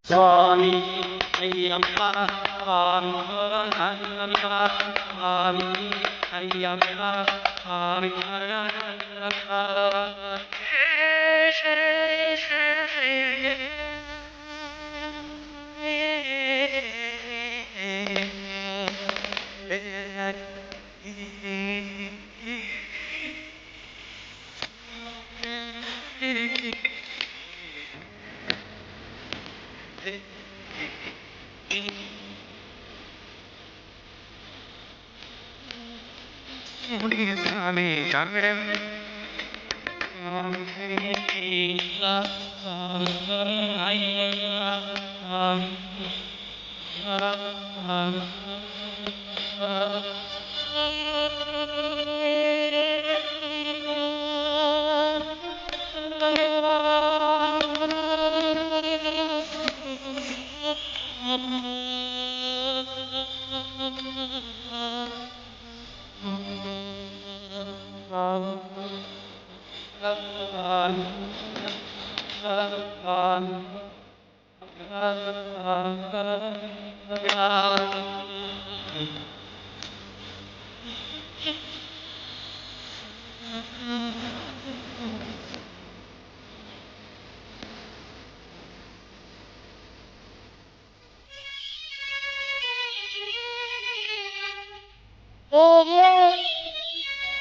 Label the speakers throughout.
Speaker 1: ಸ್ವಾಮಿ ಅಯ್ಯಪ್ಪ ಸ್ವಾಮಿ ಅಯ್ಯಪ್ಪ ಸ್ವಾಮಿ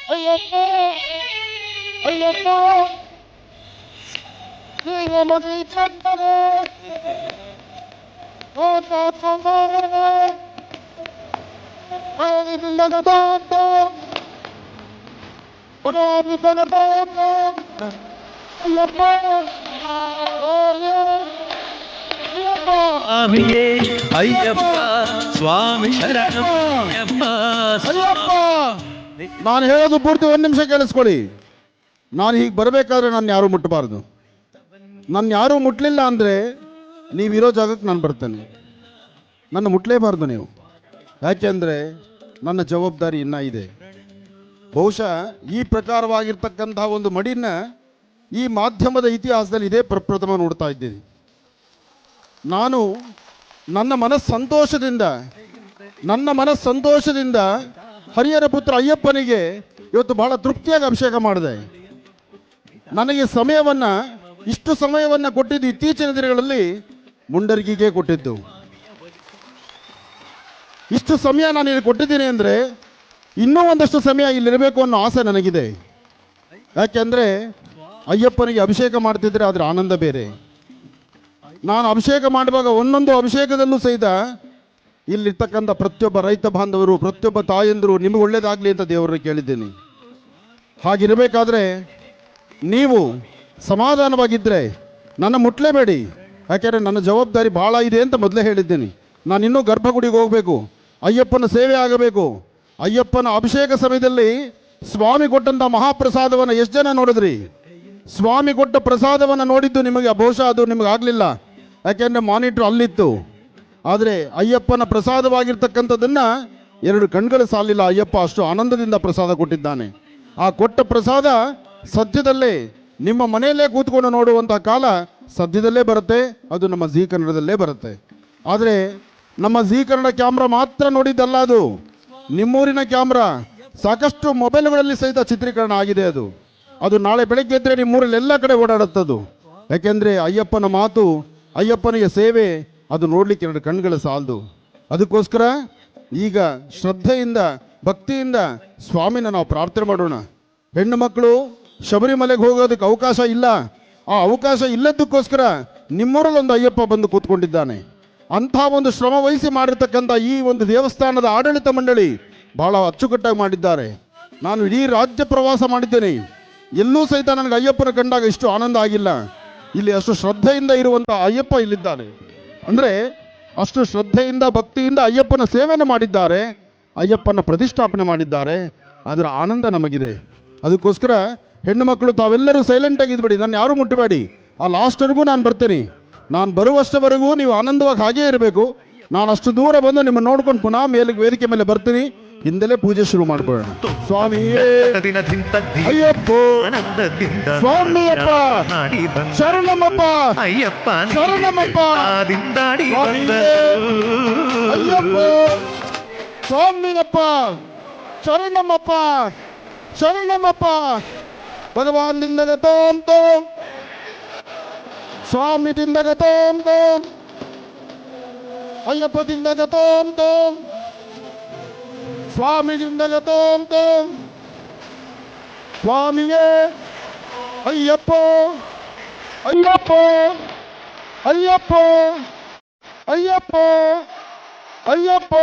Speaker 1: ಅಯ್ಯಪ್ಪ ಸ್ವಾಮಿ ಅಯ್ಯಪ್ಪ
Speaker 2: ಸ್ವಾಮಿಯೇ ಅಯ್ಯಪ್ಪ ಸ್ವಾಮಿ ಶರಣಯ್ಯಪ್ಪ.
Speaker 3: ಅಯ್ಯಪ್ಪ, ನಾನು ಹೇಳೋದು ಪೂರ್ತಿ ಒಂದು ನಿಮಿಷ ಕೇಳಿಸ್ಕೊಳ್ಳಿ. ನಾನು ಹೀಗೆ ಬರಬೇಕಾದ್ರೆ ನಾನು ಯಾರೂ ಮುಟ್ಟಬಾರ್ದು. ನನ್ನ ಯಾರೂ ಮುಟ್ಟಲಿಲ್ಲ ಅಂದರೆ ನೀವಿರೋ ಜಾಗಕ್ಕೆ ನಾನು ಬರ್ತೇನೆ. ನನ್ನ ಮುಟ್ಟಲೇಬಾರ್ದು ನೀವು. ಯಾಕೆಂದರೆ ನನ್ನ ಜವಾಬ್ದಾರಿ ಇನ್ನೂ ಇದೆ. ಬಹುಶಃ ಈ ಪ್ರಕಾರವಾಗಿರ್ತಕ್ಕಂಥ ಒಂದು ಮಡಿನ ಈ ಮಾಧ್ಯಮದ ಇತಿಹಾಸದಲ್ಲಿ ಇದೇ ಪ್ರಪ್ರಥಮ ನೋಡ್ತಾ ಇದ್ದೀನಿ. ನಾನು ನನ್ನ ಮನಸ್ಸಂತೋಷದಿಂದ ಹರಿಹರ ಪುತ್ರ ಅಯ್ಯಪ್ಪನಿಗೆ ಇವತ್ತು ಬಹಳ ತೃಪ್ತಿಯಾಗಿ ಅಭಿಷೇಕ ಮಾಡಿದೆ. ನನಗೆ ಇಷ್ಟು ಸಮಯವನ್ನು ಕೊಟ್ಟಿದ್ದು ಇತ್ತೀಚಿನ ದಿನಗಳಲ್ಲಿ ಮುಂಡರಗಿಗೆ ಕೊಟ್ಟಿದ್ದು. ಇಷ್ಟು ಸಮಯ ನಾನು ಇಲ್ಲಿ ಕೊಟ್ಟಿದ್ದೀನಿ ಅಂದರೆ ಇನ್ನೂ ಒಂದಷ್ಟು ಸಮಯ ಇಲ್ಲಿರಬೇಕು ಅನ್ನೋ ಆಸೆ ನನಗಿದೆ. ಯಾಕೆಂದರೆ ಅಯ್ಯಪ್ಪನಿಗೆ ಅಭಿಷೇಕ ಮಾಡ್ತಿದ್ರೆ ಅದರ ಆನಂದ ಬೇರೆ. ನಾನು ಅಭಿಷೇಕ ಮಾಡುವಾಗ ಒಂದೊಂದು ಅಭಿಷೇಕದಲ್ಲೂ ಸಹಿತ ಇಲ್ಲಿರ್ತಕ್ಕಂಥ ಪ್ರತಿಯೊಬ್ಬ ರೈತ ಬಾಂಧವರು, ಪ್ರತಿಯೊಬ್ಬ ತಾಯಂದರು ನಿಮಗೆ ಒಳ್ಳೇದಾಗಲಿ ಅಂತ ದೇವರನ್ನು ಕೇಳಿದ್ದೀನಿ. ಹಾಗಿರಬೇಕಾದ್ರೆ ನೀವು ಸಮಾಧಾನವಾಗಿದ್ದರೆ ನನ್ನ ಮುಟ್ಲೇಬೇಡಿ. ಯಾಕೆಂದರೆ ನನ್ನ ಜವಾಬ್ದಾರಿ ಭಾಳ ಇದೆ ಅಂತ ಮೊದಲೇ ಹೇಳಿದ್ದೀನಿ. ನಾನು ಇನ್ನೂ ಗರ್ಭಗುಡಿಗೆ ಹೋಗಬೇಕು, ಅಯ್ಯಪ್ಪನ ಸೇವೆ ಆಗಬೇಕು. ಅಯ್ಯಪ್ಪನ ಅಭಿಷೇಕ ಸಮಯದಲ್ಲಿ ಸ್ವಾಮಿ ಕೊಟ್ಟಂಥ ಮಹಾಪ್ರಸಾದವನ್ನು ಎಷ್ಟು ಜನ ನೋಡಿದ್ರಿ? ಸ್ವಾಮಿ ಕೊಟ್ಟ ಪ್ರಸಾದವನ್ನು ನೋಡಿದ್ದು ನಿಮಗೆ ಬಹುಶಃ ಅದು ನಿಮಗೆ ಆಗಲಿಲ್ಲ, ಯಾಕೆಂದರೆ ಮಾನಿಟ್ರ್ ಅಲ್ಲಿತ್ತು. ಆದರೆ ಅಯ್ಯಪ್ಪನ ಪ್ರಸಾದವಾಗಿರ್ತಕ್ಕಂಥದ್ದನ್ನು ಎರಡು ಕಣ್ಗಳು ಸಾಲಿಲ್ಲ. ಅಯ್ಯಪ್ಪ ಅಷ್ಟು ಆನಂದದಿಂದ ಪ್ರಸಾದ ಕೊಟ್ಟಿದ್ದಾನೆ. ಆ ಕೊಟ್ಟ ಪ್ರಸಾದ ಸದ್ಯದಲ್ಲೇ ನಿಮ್ಮ ಮನೆಯಲ್ಲೇ ಕೂತ್ಕೊಂಡು ನೋಡುವಂಥ ಕಾಲ ಸದ್ಯದಲ್ಲೇ ಬರುತ್ತೆ. ಅದು ನಮ್ಮ ಜೀ ಕನ್ನಡದಲ್ಲೇ ಬರುತ್ತೆ. ಆದರೆ ನಮ್ಮ ಜೀ ಕನ್ನಡ ಕ್ಯಾಮ್ರಾ ಮಾತ್ರ ನೋಡಿದ್ದಲ್ಲ, ಅದು ನಿಮ್ಮೂರಿನ ಕ್ಯಾಮ್ರಾ. ಸಾಕಷ್ಟು ಮೊಬೈಲ್ಗಳಲ್ಲಿ ಸಹಿತ ಚಿತ್ರೀಕರಣ ಆಗಿದೆ. ಅದು ನಾಳೆ ಬೆಳಗ್ಗೆ ಎದ್ದರೆ ನಿಮ್ಮೂರಲ್ಲಿ ಎಲ್ಲ ಕಡೆ ಓಡಾಡುತ್ತದು. ಯಾಕೆಂದರೆ ಅಯ್ಯಪ್ಪನ ಮಾತು, ಅಯ್ಯಪ್ಪನಿಗೆ ಸೇವೆ ಅದು ನೋಡಲಿಕ್ಕೆ ಎರಡು ಕಣ್ಗಳು ಸಾಲದು. ಅದಕ್ಕೋಸ್ಕರ ಈಗ ಶ್ರದ್ಧೆಯಿಂದ ಭಕ್ತಿಯಿಂದ ಸ್ವಾಮಿನ ನಾವು ಪ್ರಾರ್ಥನೆ ಮಾಡೋಣ. ಹೆಣ್ಣು ಮಕ್ಕಳು ಶಬರಿಮಲೆಗೆ ಹೋಗೋದಕ್ಕೆ ಅವಕಾಶ ಇಲ್ಲ. ಆ ಅವಕಾಶ ಇಲ್ಲದಕ್ಕೋಸ್ಕರ ನಿಮ್ಮೂರಲ್ಲಿ ಒಂದು ಅಯ್ಯಪ್ಪ ಬಂದು ಕೂತ್ಕೊಂಡಿದ್ದಾನೆ. ಅಂಥ ಒಂದು ಶ್ರಮ ವಹಿಸಿ ಮಾಡಿರ್ತಕ್ಕಂಥ ಈ ಒಂದು ದೇವಸ್ಥಾನದ ಆಡಳಿತ ಮಂಡಳಿ ಬಹಳ ಅಚ್ಚುಕಟ್ಟಾಗಿ ಮಾಡಿದ್ದಾರೆ. ನಾನು ಇಡೀ ರಾಜ್ಯ ಪ್ರವಾಸ ಮಾಡಿದ್ದೇನೆ. ಎಲ್ಲೂ ಸಹಿತ ನನಗೆ ಅಯ್ಯಪ್ಪನ ಕಂಡಾಗ ಇಷ್ಟು ಆನಂದ ಆಗಿಲ್ಲ. ಇಲ್ಲಿ ಅಷ್ಟು ಶ್ರದ್ಧೆಯಿಂದ ಇರುವಂಥ ಅಯ್ಯಪ್ಪ ಇಲ್ಲಿದ್ದಾನೆ. ಅಂದರೆ ಅಷ್ಟು ಶ್ರದ್ಧೆಯಿಂದ ಭಕ್ತಿಯಿಂದ ಅಯ್ಯಪ್ಪನ ಸೇವೆಯನ್ನು ಮಾಡಿದ್ದಾರೆ, ಅಯ್ಯಪ್ಪನ ಪ್ರತಿಷ್ಠಾಪನೆ ಮಾಡಿದ್ದಾರೆ. ಅದರ ಆನಂದ ನಮಗಿದೆ. ಅದಕ್ಕೋಸ್ಕರ ಹೆಣ್ಣು ಮಕ್ಕಳು ತಾವೆಲ್ಲರೂ ಸೈಲೆಂಟಾಗಿ ಇದ್ಬಿಡಿ, ನಾನು ಯಾರೂ ಮುಟ್ಟಬೇಡಿ. ಆ ಲಾಸ್ಟ್ವರೆಗೂ ನಾನು ಬರ್ತೀನಿ. ನಾನು ಬರುವಷ್ಟವರೆಗೂ ನೀವು ಆನಂದವಾಗಿ ಹಾಗೇ ಇರಬೇಕು. ನಾನು ಅಷ್ಟು ದೂರ ಬಂದು ನಿಮ್ಮನ್ನು ನೋಡ್ಕೊಂಡು ಪುನಃ ವೇದಿಕೆ ಮೇಲೆ ಬರ್ತೀನಿ. ಹಿಂದಲೇ ಪೂಜೆ ಶುರು ಮಾಡ್ಕೊಳ್ಳೋಣ. ಸ್ವಾಮಿಯೇ
Speaker 4: ದಿನದಿಂದ
Speaker 3: ಅಯ್ಯಪ್ಪ,
Speaker 4: ಆನಂದದಿಂದ
Speaker 3: ಸ್ವಾಮಿಯಪ್ಪ,
Speaker 4: ನಾಡಿ ಬಂದ
Speaker 3: ಶರಣಮಪ್ಪ,
Speaker 4: ಅಯ್ಯಪ್ಪ
Speaker 3: ಶರಣಮಪ್ಪ,
Speaker 4: ದಿಂದಾಡಿ ಬಂದ
Speaker 3: ಅಯ್ಯಪ್ಪ, ಸ್ವಾಮಿಯಪ್ಪ, ಶರಣಮಪ್ಪ, ಶರಣಮಪ್ಪ. ಭಗವಾನ್ ದಿಂದಗ ತೋಂ ತೋಂ, ಸ್ವಾಮಿ ದಿಂದಗ ತೋಂ ತೋಂ, ಅಯ್ಯಪ್ಪ ದಿಂದಗ ತೋಂ ತೋಂ, ಸ್ವಾಮಿ ದಿಂದಗ ತೋಂ ತೋಂ. ಸ್ವಾಮಿಯೇ ಅಯ್ಯಪ್ಪ, ಅಯ್ಯಪ್ಪ, ಅಯ್ಯಪ್ಪ, ಅಯ್ಯಪ್ಪ, ಅಯ್ಯಪ್ಪ.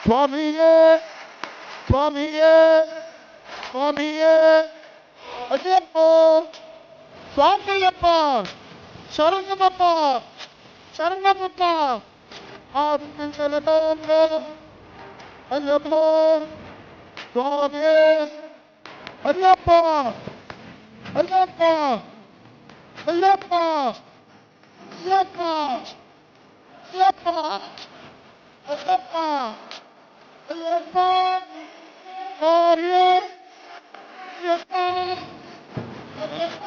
Speaker 3: ಸ್ವಾಮಿಯೇ, ಸ್ವಾಮಿಯೇ, ಸ್ವಾಮಿಯೇ, ಅಯ್ಯಪ್ಪ, ಸ್ವಾಮಿಯಪ್ಪ, ಶರಣಮಪ್ಪ, ಶರಣಮಪ್ಪ. ಅಯ್ಯಪ್ಪ, ಸ್ವಾಮಿಯೇ, ಅಯ್ಯಪ್ಪ, ಅಯ್ಯಪ್ಪ, ಅಯ್ಯಪ್ಪ, ಅಯ್ಯಪ್ಪ, ಅಯ್ಯಪ್ಪ, ಅಯ್ಯಪ್ಪ, ಅಯ್ಯಪ್ಪ, ಸ್ವಾಮಿಯೇ, ಅಯ್ಯಪ್ಪ, ಅಯ್ಯಪ್ಪ,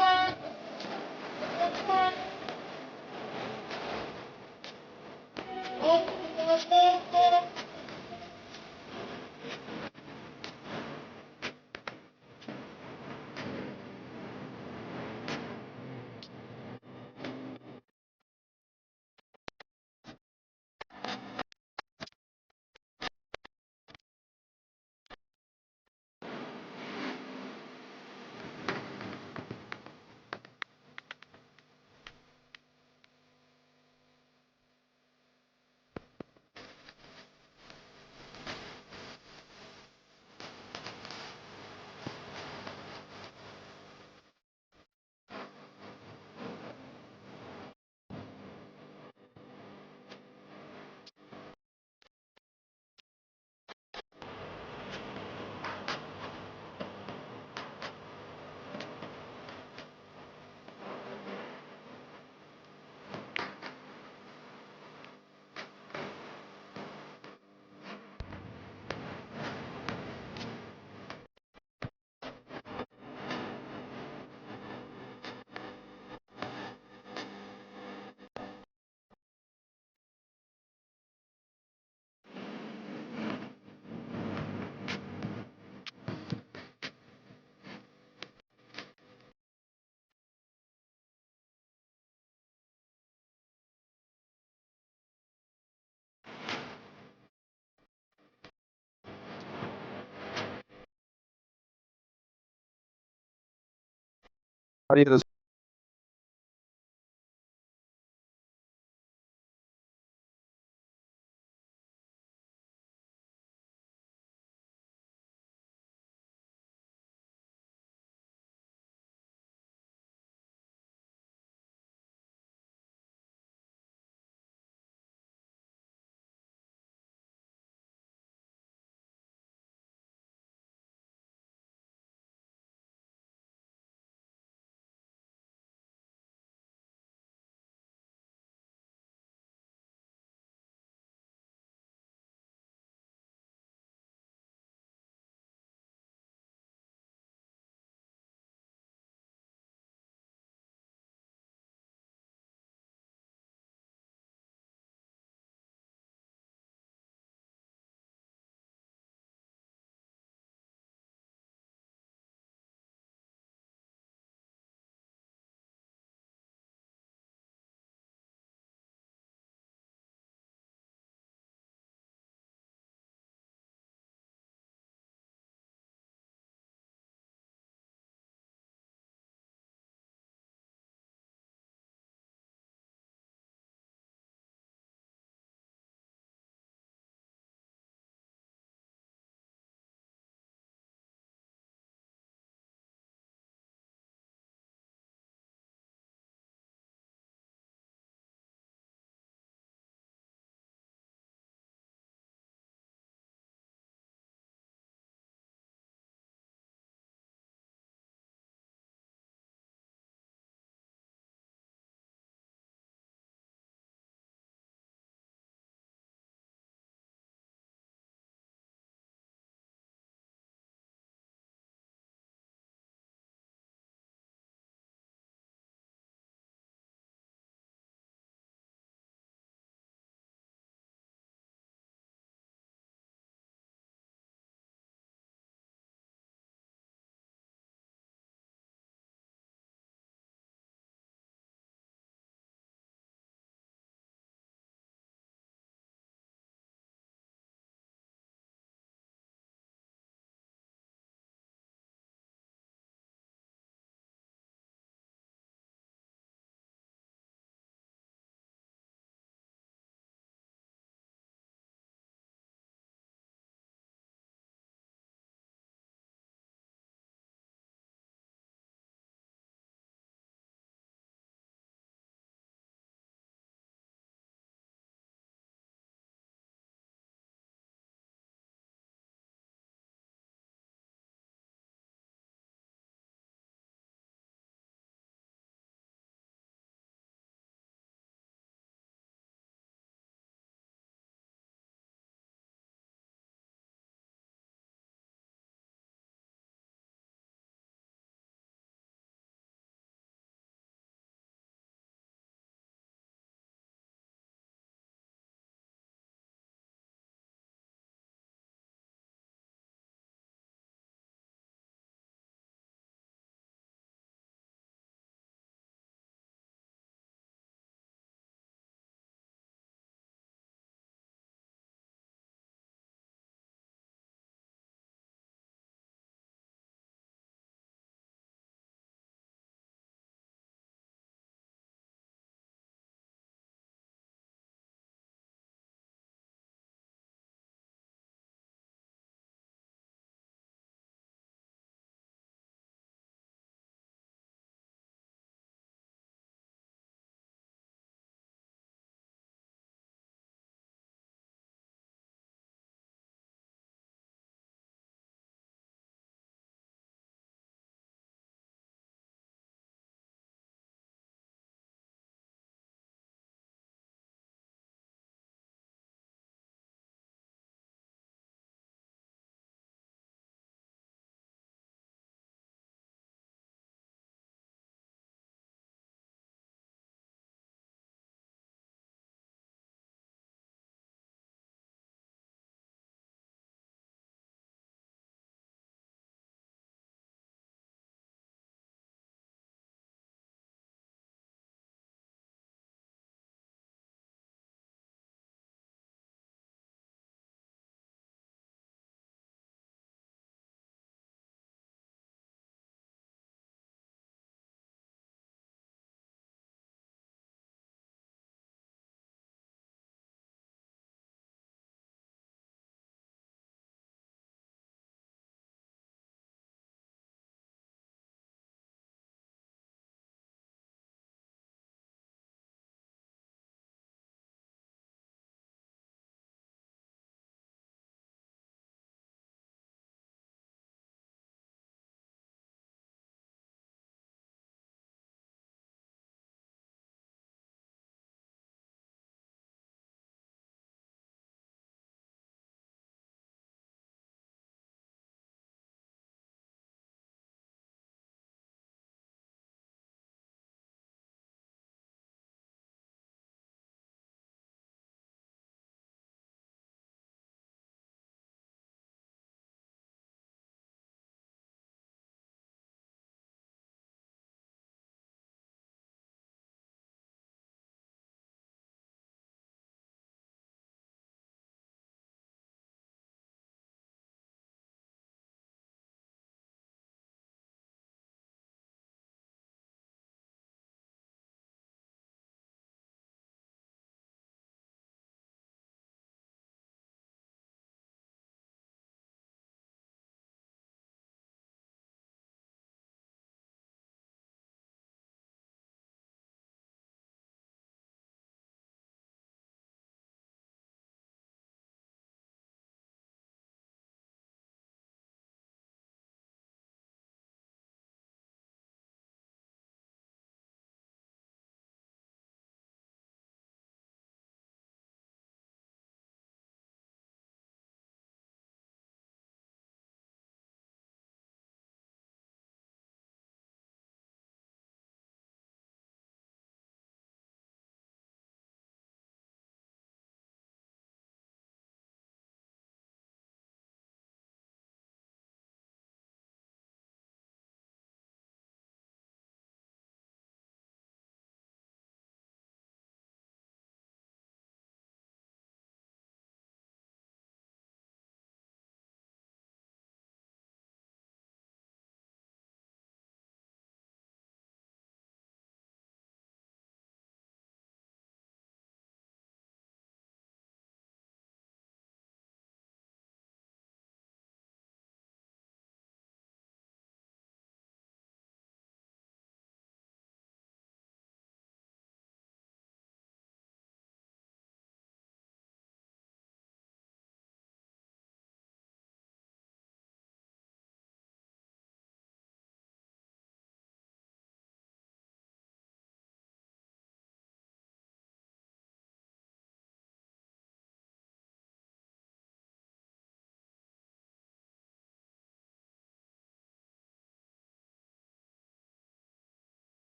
Speaker 3: ಅಯ್ಯಪ್ಪ.
Speaker 5: ಹರಿಹರ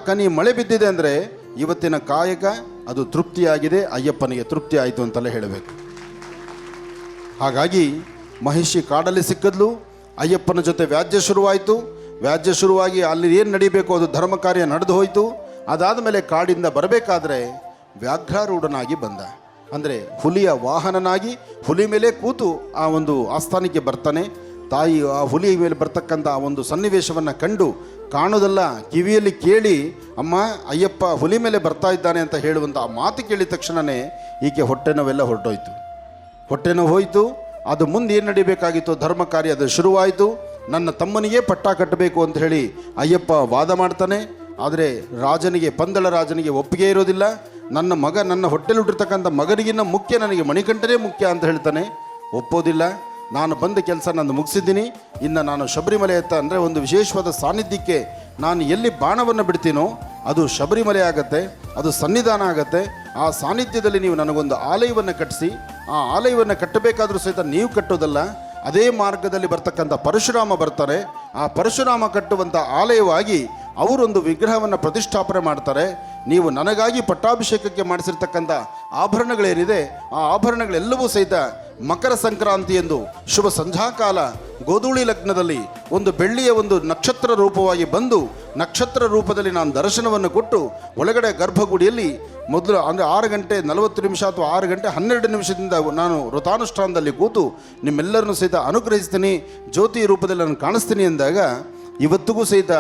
Speaker 3: ಕನಿ ಮಳೆ ಬಿದ್ದಿದೆ ಅಂದರೆ ಇವತ್ತಿನ ಕಾಯಕ ಅದು ತೃಪ್ತಿಯಾಗಿದೆ, ಅಯ್ಯಪ್ಪನಿಗೆ ತೃಪ್ತಿ ಆಯಿತು ಅಂತಲೇ ಹೇಳಬೇಕು. ಹಾಗಾಗಿ ಮಹಿಷಿ ಕಾಡಲ್ಲಿ ಸಿಕ್ಕಿದ್ಲು, ಅಯ್ಯಪ್ಪನ ಜೊತೆ ವ್ಯಾಜ್ಯ ಶುರುವಾಯಿತು. ವ್ಯಾಜ್ಯ ಶುರುವಾಗಿ ಅಲ್ಲಿ ಏನು ನಡೀಬೇಕು ಅದು ಧರ್ಮ ಕಾರ್ಯ ನಡೆದು ಹೋಯಿತು. ಅದಾದ ಮೇಲೆ ಕಾಡಿಂದ ಬರಬೇಕಾದ್ರೆ ವ್ಯಾಘ್ರಾರೂಢನಾಗಿ ಬಂದ, ಅಂದರೆ ಹುಲಿಯ ವಾಹನನಾಗಿ ಹುಲಿ ಮೇಲೆ ಕೂತು ಆ ಒಂದು ಆಸ್ಥಾನಕ್ಕೆ ಬರ್ತಾನೆ. ತಾಯಿ ಆ ಹುಲಿ ಮೇಲೆ ಬರ್ತಕ್ಕಂಥ ಆ ಒಂದು ಸನ್ನಿವೇಶವನ್ನು ಕಂಡು ಕಾಣೋದಲ್ಲ ಕಿವಿಯಲ್ಲಿ ಕೇಳಿ, ಅಮ್ಮ ಅಯ್ಯಪ್ಪ ಹುಲಿ ಮೇಲೆ ಬರ್ತಾ ಇದ್ದಾನೆ ಅಂತ ಹೇಳುವಂಥ ಆ ಮಾತು ಕೇಳಿದ ತಕ್ಷಣವೇ ಈಕೆ ಹೊಟ್ಟೆ ನೋವೆಲ್ಲ ಹೊರಟೋಯ್ತು. ಹೊಟ್ಟೆ ನೋವು ಹೋಯಿತು. ಅದು ಮುಂದೆ ಏನು ನಡೀಬೇಕಾಗಿತ್ತು ಧರ್ಮ ಕಾರ್ಯ ಅದು ಶುರುವಾಯಿತು. ನನ್ನ ತಮ್ಮನಿಗೆ ಪಟ್ಟ ಕಟ್ಟಬೇಕು ಅಂತ ಹೇಳಿ ಅಯ್ಯಪ್ಪ ವಾದ ಮಾಡ್ತಾನೆ. ಆದರೆ ರಾಜನಿಗೆ, ಪಂದಳ ರಾಜನಿಗೆ ಒಪ್ಪಿಗೆ ಇರೋದಿಲ್ಲ. ನನ್ನ ಮಗ, ನನ್ನ ಹೊಟ್ಟೆಲಿ ಹುಟ್ಟಿರ್ತಕ್ಕಂಥ ಮಗನಿಗಿನ್ನ ಮುಖ್ಯ ನನಗೆ ಮಣಿಕಂಠನೇ ಮುಖ್ಯ ಅಂತ ಹೇಳ್ತಾನೆ. ಒಪ್ಪೋದಿಲ್ಲ. ನಾನು ಬಂದ ಕೆಲಸ ನಾನು ಮುಗಿಸಿದ್ದೀನಿ, ಇನ್ನು ನಾನು ಶಬರಿಮಲೆ ಹತ್ತ ಅಂದರೆ ಒಂದು ವಿಶೇಷವಾದ ಸಾನ್ನಿಧ್ಯಕ್ಕೆ ನಾನು ಎಲ್ಲಿ ಬಾಣವನ್ನು ಬಿಡ್ತೀನೋ ಅದು ಶಬರಿಮಲೆ ಆಗತ್ತೆ, ಅದು ಸನ್ನಿಧಾನ ಆಗತ್ತೆ. ಆ ಸಾನ್ನಿಧ್ಯದಲ್ಲಿ ನೀವು ನನಗೊಂದು ಆಲಯವನ್ನು ಕಟ್ಟಿಸಿ, ಆ ಆಲಯವನ್ನು ಕಟ್ಟಬೇಕಾದ್ರೂ ಸಹಿತ ನೀವು ಕಟ್ಟೋದಲ್ಲ, ಅದೇ ಮಾರ್ಗದಲ್ಲಿ ಬರ್ತಕ್ಕಂಥ ಪರಶುರಾಮ ಬರ್ತಾರೆ. ಆ ಪರಶುರಾಮ ಕಟ್ಟುವಂಥ ಆಲಯವಾಗಿ ಅವರೊಂದು ವಿಗ್ರಹವನ್ನು ಪ್ರತಿಷ್ಠಾಪನೆ ಮಾಡ್ತಾರೆ. ನೀವು ನನಗಾಗಿ ಪಟ್ಟಾಭಿಷೇಕಕ್ಕೆ ಮಾಡಿಸಿರ್ತಕ್ಕಂಥ ಆಭರಣಗಳೇನಿದೆ ಆ ಆಭರಣಗಳೆಲ್ಲವೂ ಸಹಿತ ಮಕರ ಸಂಕ್ರಾಂತಿ ಎಂದು ಶುಭ ಸಂಧ್ಯಾಕಾಲ ಗೋಧೂಳಿ ಲಗ್ನದಲ್ಲಿ ಒಂದು ಬೆಳ್ಳಿಯ ಒಂದು ನಕ್ಷತ್ರ ರೂಪವಾಗಿ ಬಂದು ನಕ್ಷತ್ರ ರೂಪದಲ್ಲಿ ನಾನು ದರ್ಶನವನ್ನು ಕೊಟ್ಟು ಒಳಗಡೆ ಗರ್ಭಗುಡಿಯಲ್ಲಿ ಮೊದಲು ಅಂದರೆ 6:40 ಅಥವಾ 6:12 ನಾನು ವ್ರತಾನುಷ್ಠಾನದಲ್ಲಿ ಕೂತು ನಿಮ್ಮೆಲ್ಲರನ್ನು ಸಹಿತ ಅನುಗ್ರಹಿಸ್ತೀನಿ, ಜ್ಯೋತಿ ರೂಪದಲ್ಲಿ ನಾನು ಕಾಣಿಸ್ತೀನಿ ಎಂದಾಗ ಇವತ್ತಿಗೂ ಸಹಿತ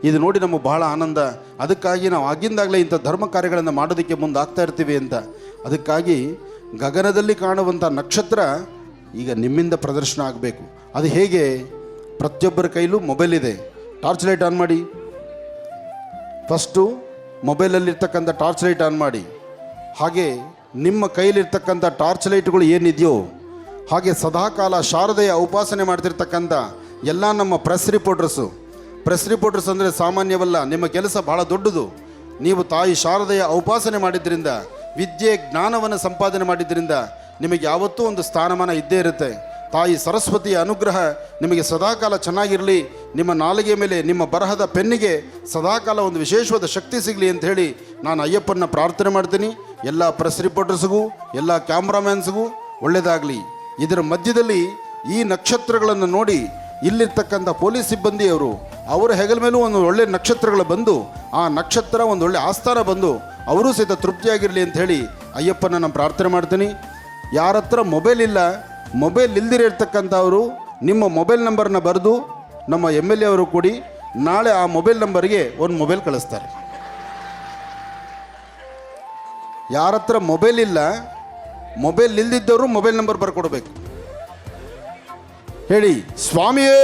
Speaker 3: ಇದು ನೋಡಿ ನಮಗೆ ಬಹಳ ಆನಂದ. ಅದಕ್ಕಾಗಿ ನಾವು ಆಗಿಂದಾಗಲೇ ಇಂಥ ಧರ್ಮ ಕಾರ್ಯಗಳನ್ನು ಮಾಡೋದಕ್ಕೆ ಮುಂದಾಗ್ತಾ ಇರ್ತೀವಿ ಅಂತ. ಅದಕ್ಕಾಗಿ ಗಗನದಲ್ಲಿ ಕಾಣುವಂಥ ನಕ್ಷತ್ರ ಈಗ ನಿಮ್ಮಿಂದ ಪ್ರದರ್ಶನ ಆಗಬೇಕು. ಅದು ಹೇಗೆ? ಪ್ರತಿಯೊಬ್ಬರ ಕೈಲೂ ಮೊಬೈಲ್ ಇದೆ. ಟಾರ್ಚ್ ಲೈಟ್ ಆನ್ ಮಾಡಿ. ಫಸ್ಟು ಮೊಬೈಲಲ್ಲಿರ್ತಕ್ಕಂಥ ಟಾರ್ಚ್ ಲೈಟ್ ಆನ್ ಮಾಡಿ. ಹಾಗೆ ನಿಮ್ಮ ಕೈಲಿರ್ತಕ್ಕಂಥ ಟಾರ್ಚ್ ಲೈಟ್ಗಳು ಏನಿದೆಯೋ ಹಾಗೆ ಸದಾಕಾಲ ಶಾರದೆಯ ಉಪಾಸನೆ ಮಾಡ್ತಿರ್ತಕ್ಕಂಥ ಎಲ್ಲ ನಮ್ಮ ಪ್ರೆಸ್ ರಿಪೋರ್ಟರ್ಸ್ ಅಂದರೆ ಸಾಮಾನ್ಯವಲ್ಲ. ನಿಮ್ಮ ಕೆಲಸ ಬಹಳ ದೊಡ್ಡದು. ನೀವು ತಾಯಿ ಶಾರದೆಯ ಉಪಾಸನೆ ಮಾಡಿದ್ರಿಂದ, ವಿದ್ಯೆ ಜ್ಞಾನವನ್ನು ಸಂಪಾದನೆ ಮಾಡಿದ್ರಿಂದ ನಿಮಗೆ ಯಾವತ್ತೂ ಒಂದು ಸ್ಥಾನಮಾನ ಇದ್ದೇ ಇರುತ್ತೆ. ತಾಯಿ ಸರಸ್ವತಿಯ ಅನುಗ್ರಹ ನಿಮಗೆ ಸದಾಕಾಲ ಚೆನ್ನಾಗಿರಲಿ. ನಿಮ್ಮ ನಾಲಿಗೆ ಮೇಲೆ, ನಿಮ್ಮ ಬರಹದ ಪೆನ್ನಿಗೆ ಸದಾಕಾಲ ಒಂದು ವಿಶೇಷವಾದ ಶಕ್ತಿ ಸಿಗಲಿ ಅಂತ ಹೇಳಿ ನಾನು ಅಯ್ಯಪ್ಪನ ಪ್ರಾರ್ಥನೆ ಮಾಡ್ತೀನಿ. ಎಲ್ಲ ಪ್ರೆಸ್ ರಿಪೋರ್ಟರ್ಸ್ಗೂ, ಎಲ್ಲ ಕ್ಯಾಮ್ರಾಮ್ಯಾನ್ಸ್ಗೂ ಒಳ್ಳೆಯದಾಗಲಿ. ಇದರ ಮಧ್ಯದಲ್ಲಿ ಈ ನಕ್ಷತ್ರಗಳನ್ನು ನೋಡಿ ಇಲ್ಲಿರ್ತಕ್ಕಂಥ ಪೊಲೀಸ್ ಸಿಬ್ಬಂದಿಯವರು ಅವರ ಹೆಗಲ ಮೇಲೂ ಒಂದು ಒಳ್ಳೆಯ ನಕ್ಷತ್ರಗಳು ಬಂದು, ಆ ನಕ್ಷತ್ರ ಒಂದು ಒಳ್ಳೆಯ ಆಸ್ಥಾನ ಬಂದು ಅವರೂ ಸಹಿತ ತೃಪ್ತಿಯಾಗಿರಲಿ ಅಂತ ಹೇಳಿ ಅಯ್ಯಪ್ಪನ ನಾನು ಪ್ರಾರ್ಥನೆ ಮಾಡ್ತೀನಿ. ಯಾರ ಹತ್ರ ಮೊಬೈಲ್ ಇಲ್ಲ, ಮೊಬೈಲ್ ಇಲ್ದಿರಿರ್ತಕ್ಕಂಥವರು ನಿಮ್ಮ ಮೊಬೈಲ್ ನಂಬರ್ನ ಬರೆದು ನಮ್ಮ MLA ಅವರು ಕೊಡಿ. ನಾಳೆ ಆ ಮೊಬೈಲ್ ನಂಬರ್ಗೆ ಒಂದು ಮೊಬೈಲ್ ಕಳಿಸ್ತಾರೆ. ಯಾರ ಹತ್ರ ಮೊಬೈಲ್ ಇಲ್ಲ, ಮೊಬೈಲ್ ಇಲ್ದಿದ್ದವರು ಮೊಬೈಲ್ ನಂಬರ್ ಬರ್ಕೊಡ್ಬೇಕು. ಹೇಳಿ ಸ್ವಾಮಿಯೇ.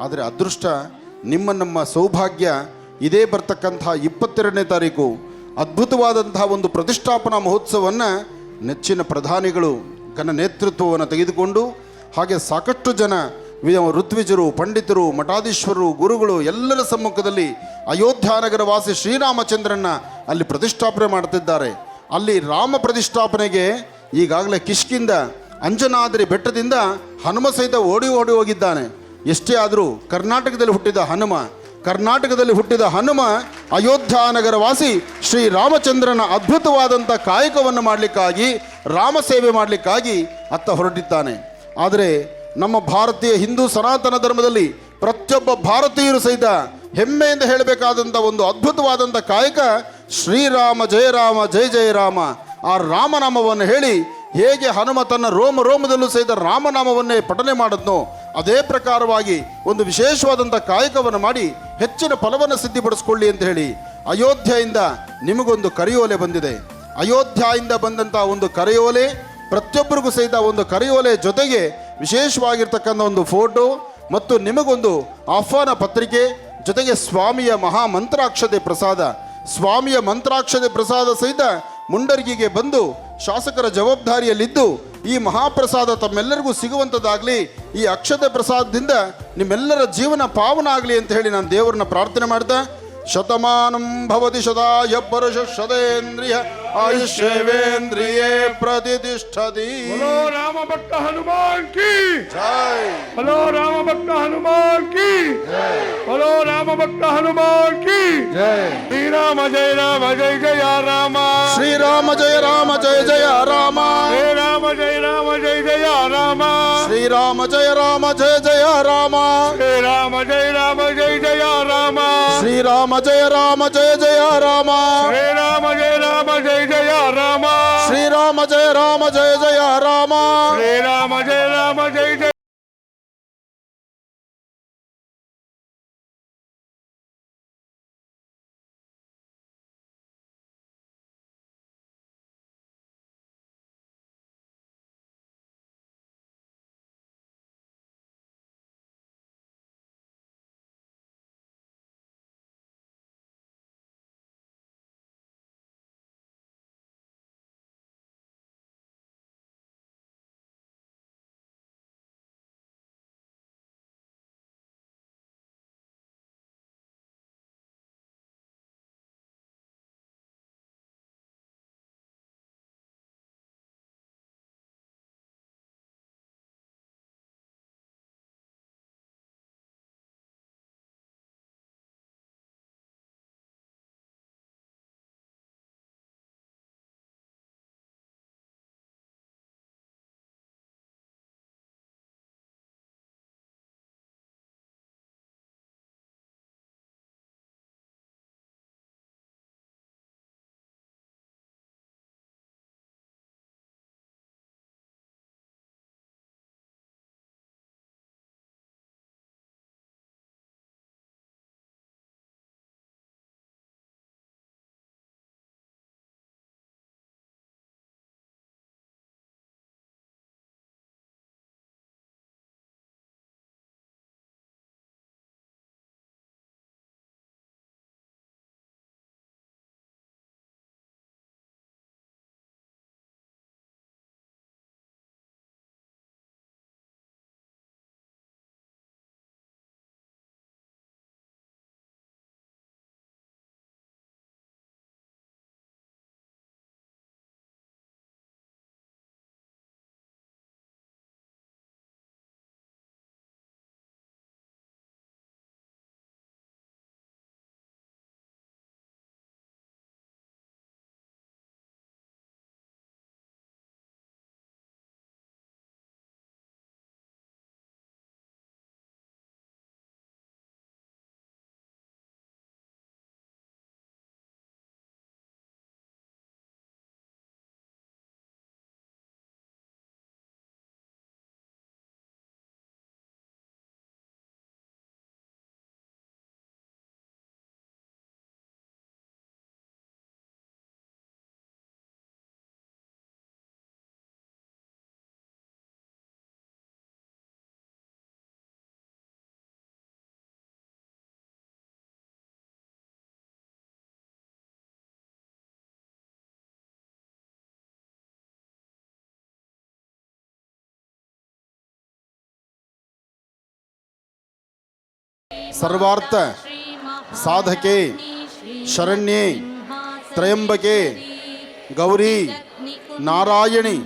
Speaker 3: ಆದರೆ ಅದೃಷ್ಟ, ನಮ್ಮ ಸೌಭಾಗ್ಯ ಇದೇ ಬರ್ತಕ್ಕಂಥ 22ನೇ ತಾರೀಕು ಅದ್ಭುತವಾದಂತಹ ಒಂದು ಪ್ರತಿಷ್ಠಾಪನಾ ಮಹೋತ್ಸವವನ್ನು ನೆಚ್ಚಿನ ಪ್ರಧಾನಿಗಳು ಘನ ನೇತೃತ್ವವನ್ನು ತೆಗೆದುಕೊಂಡು, ಹಾಗೆ ಸಾಕಷ್ಟು ಜನ ಋತ್ವಿಜರು, ಪಂಡಿತರು, ಮಠಾಧೀಶ್ವರರು, ಗುರುಗಳು ಎಲ್ಲರ ಸಮ್ಮುಖದಲ್ಲಿ ಅಯೋಧ್ಯಾನಗರ ವಾಸಿ ಶ್ರೀರಾಮಚಂದ್ರನ್ನ ಅಲ್ಲಿ ಪ್ರತಿಷ್ಠಾಪನೆ ಮಾಡ್ತಿದ್ದಾರೆ. ಅಲ್ಲಿ ರಾಮ ಪ್ರತಿಷ್ಠಾಪನೆಗೆ ಈಗಾಗಲೇ ಕಿಷ್ಕಿಂದ ಅಂಜನಾದ್ರಿ ಬೆಟ್ಟದಿಂದ ಹನುಮ ಸಹಿತ ಓಡಿ ಹೋಗಿದ್ದಾನೆ. ಎಷ್ಟೇ ಆದರೂ ಕರ್ನಾಟಕದಲ್ಲಿ ಹುಟ್ಟಿದ ಹನುಮ ಅಯೋಧ್ಯಾನಗರ ವಾಸಿ ಶ್ರೀರಾಮಚಂದ್ರನ ಅದ್ಭುತವಾದಂಥ ಕಾಯಕವನ್ನು ಮಾಡಲಿಕ್ಕಾಗಿ, ರಾಮ ಸೇವೆ ಮಾಡಲಿಕ್ಕಾಗಿ ಅತ್ತ ಹೊರಟಿದ್ದಾನೆ. ಆದರೆ ನಮ್ಮ ಭಾರತೀಯ ಹಿಂದೂ ಸನಾತನ ಧರ್ಮದಲ್ಲಿ ಪ್ರತಿಯೊಬ್ಬ ಭಾರತೀಯರು ಸಹಿತ ಹೆಮ್ಮೆಯಿಂದ ಹೇಳಬೇಕಾದಂಥ ಒಂದು ಅದ್ಭುತವಾದಂಥ ಕಾಯಕ ಶ್ರೀರಾಮ ಜಯ ರಾಮ ಜಯ ಜಯ ರಾಮ. ಆ ರಾಮನಾಮವನ್ನು ಹೇಳಿ ಹೇಗೆ ಹನುಮ ತನ್ನ ರೋಮದಲ್ಲೂ ಸಹಿತ ರಾಮನಾಮವನ್ನೇ ಪಠನೆ ಮಾಡಿದ್ನೋ ಅದೇ ಪ್ರಕಾರವಾಗಿ ಒಂದು ವಿಶೇಷವಾದಂಥ ಕಾಯಕವನ್ನು ಮಾಡಿ ಹೆಚ್ಚಿನ ಫಲವನ್ನು ಸಿದ್ಧಿಪಡಿಸ್ಕೊಳ್ಳಿ ಅಂತ ಹೇಳಿ ಅಯೋಧ್ಯೆಯಿಂದ ನಿಮಗೊಂದು ಕರೆಯೋಲೆ ಬಂದಿದೆ. ಅಯೋಧ್ಯೆಯಿಂದ ಬಂದಂಥ ಒಂದು ಕರೆಯೋಲೆ ಪ್ರತಿಯೊಬ್ಬರಿಗೂ ಸಹಿತ ಒಂದು ಕರೆಯೋಲೆ ಜೊತೆಗೆ ವಿಶೇಷವಾಗಿರ್ತಕ್ಕಂಥ ಒಂದು ಫೋಟೋ, ಮತ್ತು ನಿಮಗೊಂದು ಆಹ್ವಾನ ಪತ್ರಿಕೆ, ಜೊತೆಗೆ ಸ್ವಾಮಿಯ ಮಹಾಮಂತ್ರಾಕ್ಷತೆ ಪ್ರಸಾದ. ಸ್ವಾಮಿಯ ಮಂತ್ರಾಕ್ಷತೆ ಪ್ರಸಾದ ಸಹಿತ ಮುಂಡರ್ಗಿಗೆ ಬಂದು ಶಾಸಕರ ಜವಾಬ್ದಾರಿಯಲ್ಲಿದ್ದು ಈ ಮಹಾಪ್ರಸಾದ ತಮ್ಮೆಲ್ಲರಿಗೂ ಸಿಗುವಂಥದ್ದಾಗಲಿ, ಈ ಅಕ್ಷತೆ ಪ್ರಸಾದದಿಂದ ನಿಮ್ಮೆಲ್ಲರ ಜೀವನ ಪಾವನ ಆಗಲಿ ಅಂತ ಹೇಳಿ ನಾನು ದೇವರನ್ನ ಪ್ರಾರ್ಥನೆ ಮಾಡ್ತಾ, ಶತಮಾನಂ ಭವತಿ ಶತಾಯ ಪರುಷ ಶತೇಂದ್ರಿಯ ಆಯುಷ್ಯೇವೇಂದ್ರಿಯೇ ಪ್ರತಿಷ್ಠತಿ.
Speaker 5: बोलो राम भक्त हनुमान की
Speaker 3: ಜೈ.
Speaker 5: बोलो राम भक्त हनुमान की बोलो राम भक्त हनुमान की श्री राम जय जय राम
Speaker 3: ಶ್ರೀರಾಮ ಜಯ ರಾಮ ಜಯ ಜಯ ರಾಮ.
Speaker 5: श्री राम जय जय राम
Speaker 3: ಶ್ರೀರಾಮ ಜಯ ರಾಮ ಜಯ ಜಯ ರಾಮ.
Speaker 5: श्री राम जय जय राम
Speaker 3: ಶ್ರೀರಾಮ ಜಯ ರಾಮ ಜಯ ಜಯ ರಾಮ.
Speaker 5: श्री राम जय जय राम
Speaker 3: ಶ್ರೀರಾಮ ಜಯ ರಾಮ ಜಯ ಜಯ ರಾಮ.
Speaker 5: श्री राम जय जय
Speaker 3: ಸರ್ವಾರ್ಥ ಸಾಧಕೆ ಶರಣ್ಯೆ ತ್ರಯಂಬಕೆ ಗೌರಿ ನಾರಾಯಣಿ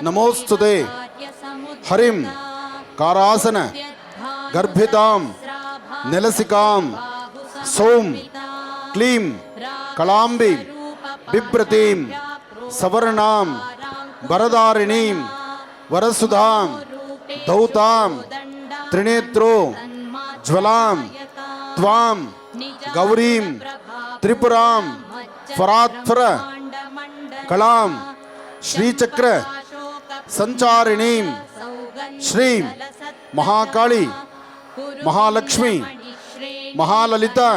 Speaker 3: ನಮೋಸ್ತುತೆ. ಹರಿಂ ಕಾರಾಸನ ಗರ್ಭಿತಾಂ ನೆಲಸಿಕಾಂ ಸೌಂ ಕ್ಲೀಂ ಕಳಾಂಬಿ ಬಿಭ್ರತೀಂ ಸವರ್ಣಾಂ ವರದಾರಿಣೀಂ ವರಸುಧಾಂ ಧೌತಾಂ ತ್ರಿನೇತ್ರೋ ಜ್ವಲಾಂ ತ್ವಾಂ ಗೌರೀಂ ತ್ರಿಪುರಾಂ ಫರಾತ್ಫರ ಕಳಾಂ ಶ್ರೀಚಕ್ರ ಸಂಚಾರಿಣೀಂ ಶ್ರೀಂ ಮಹಾಕಾಳಿ ಮಹಾಲಕ್ಷ್ಮಿ ಮಹಾಲಲಿತಾ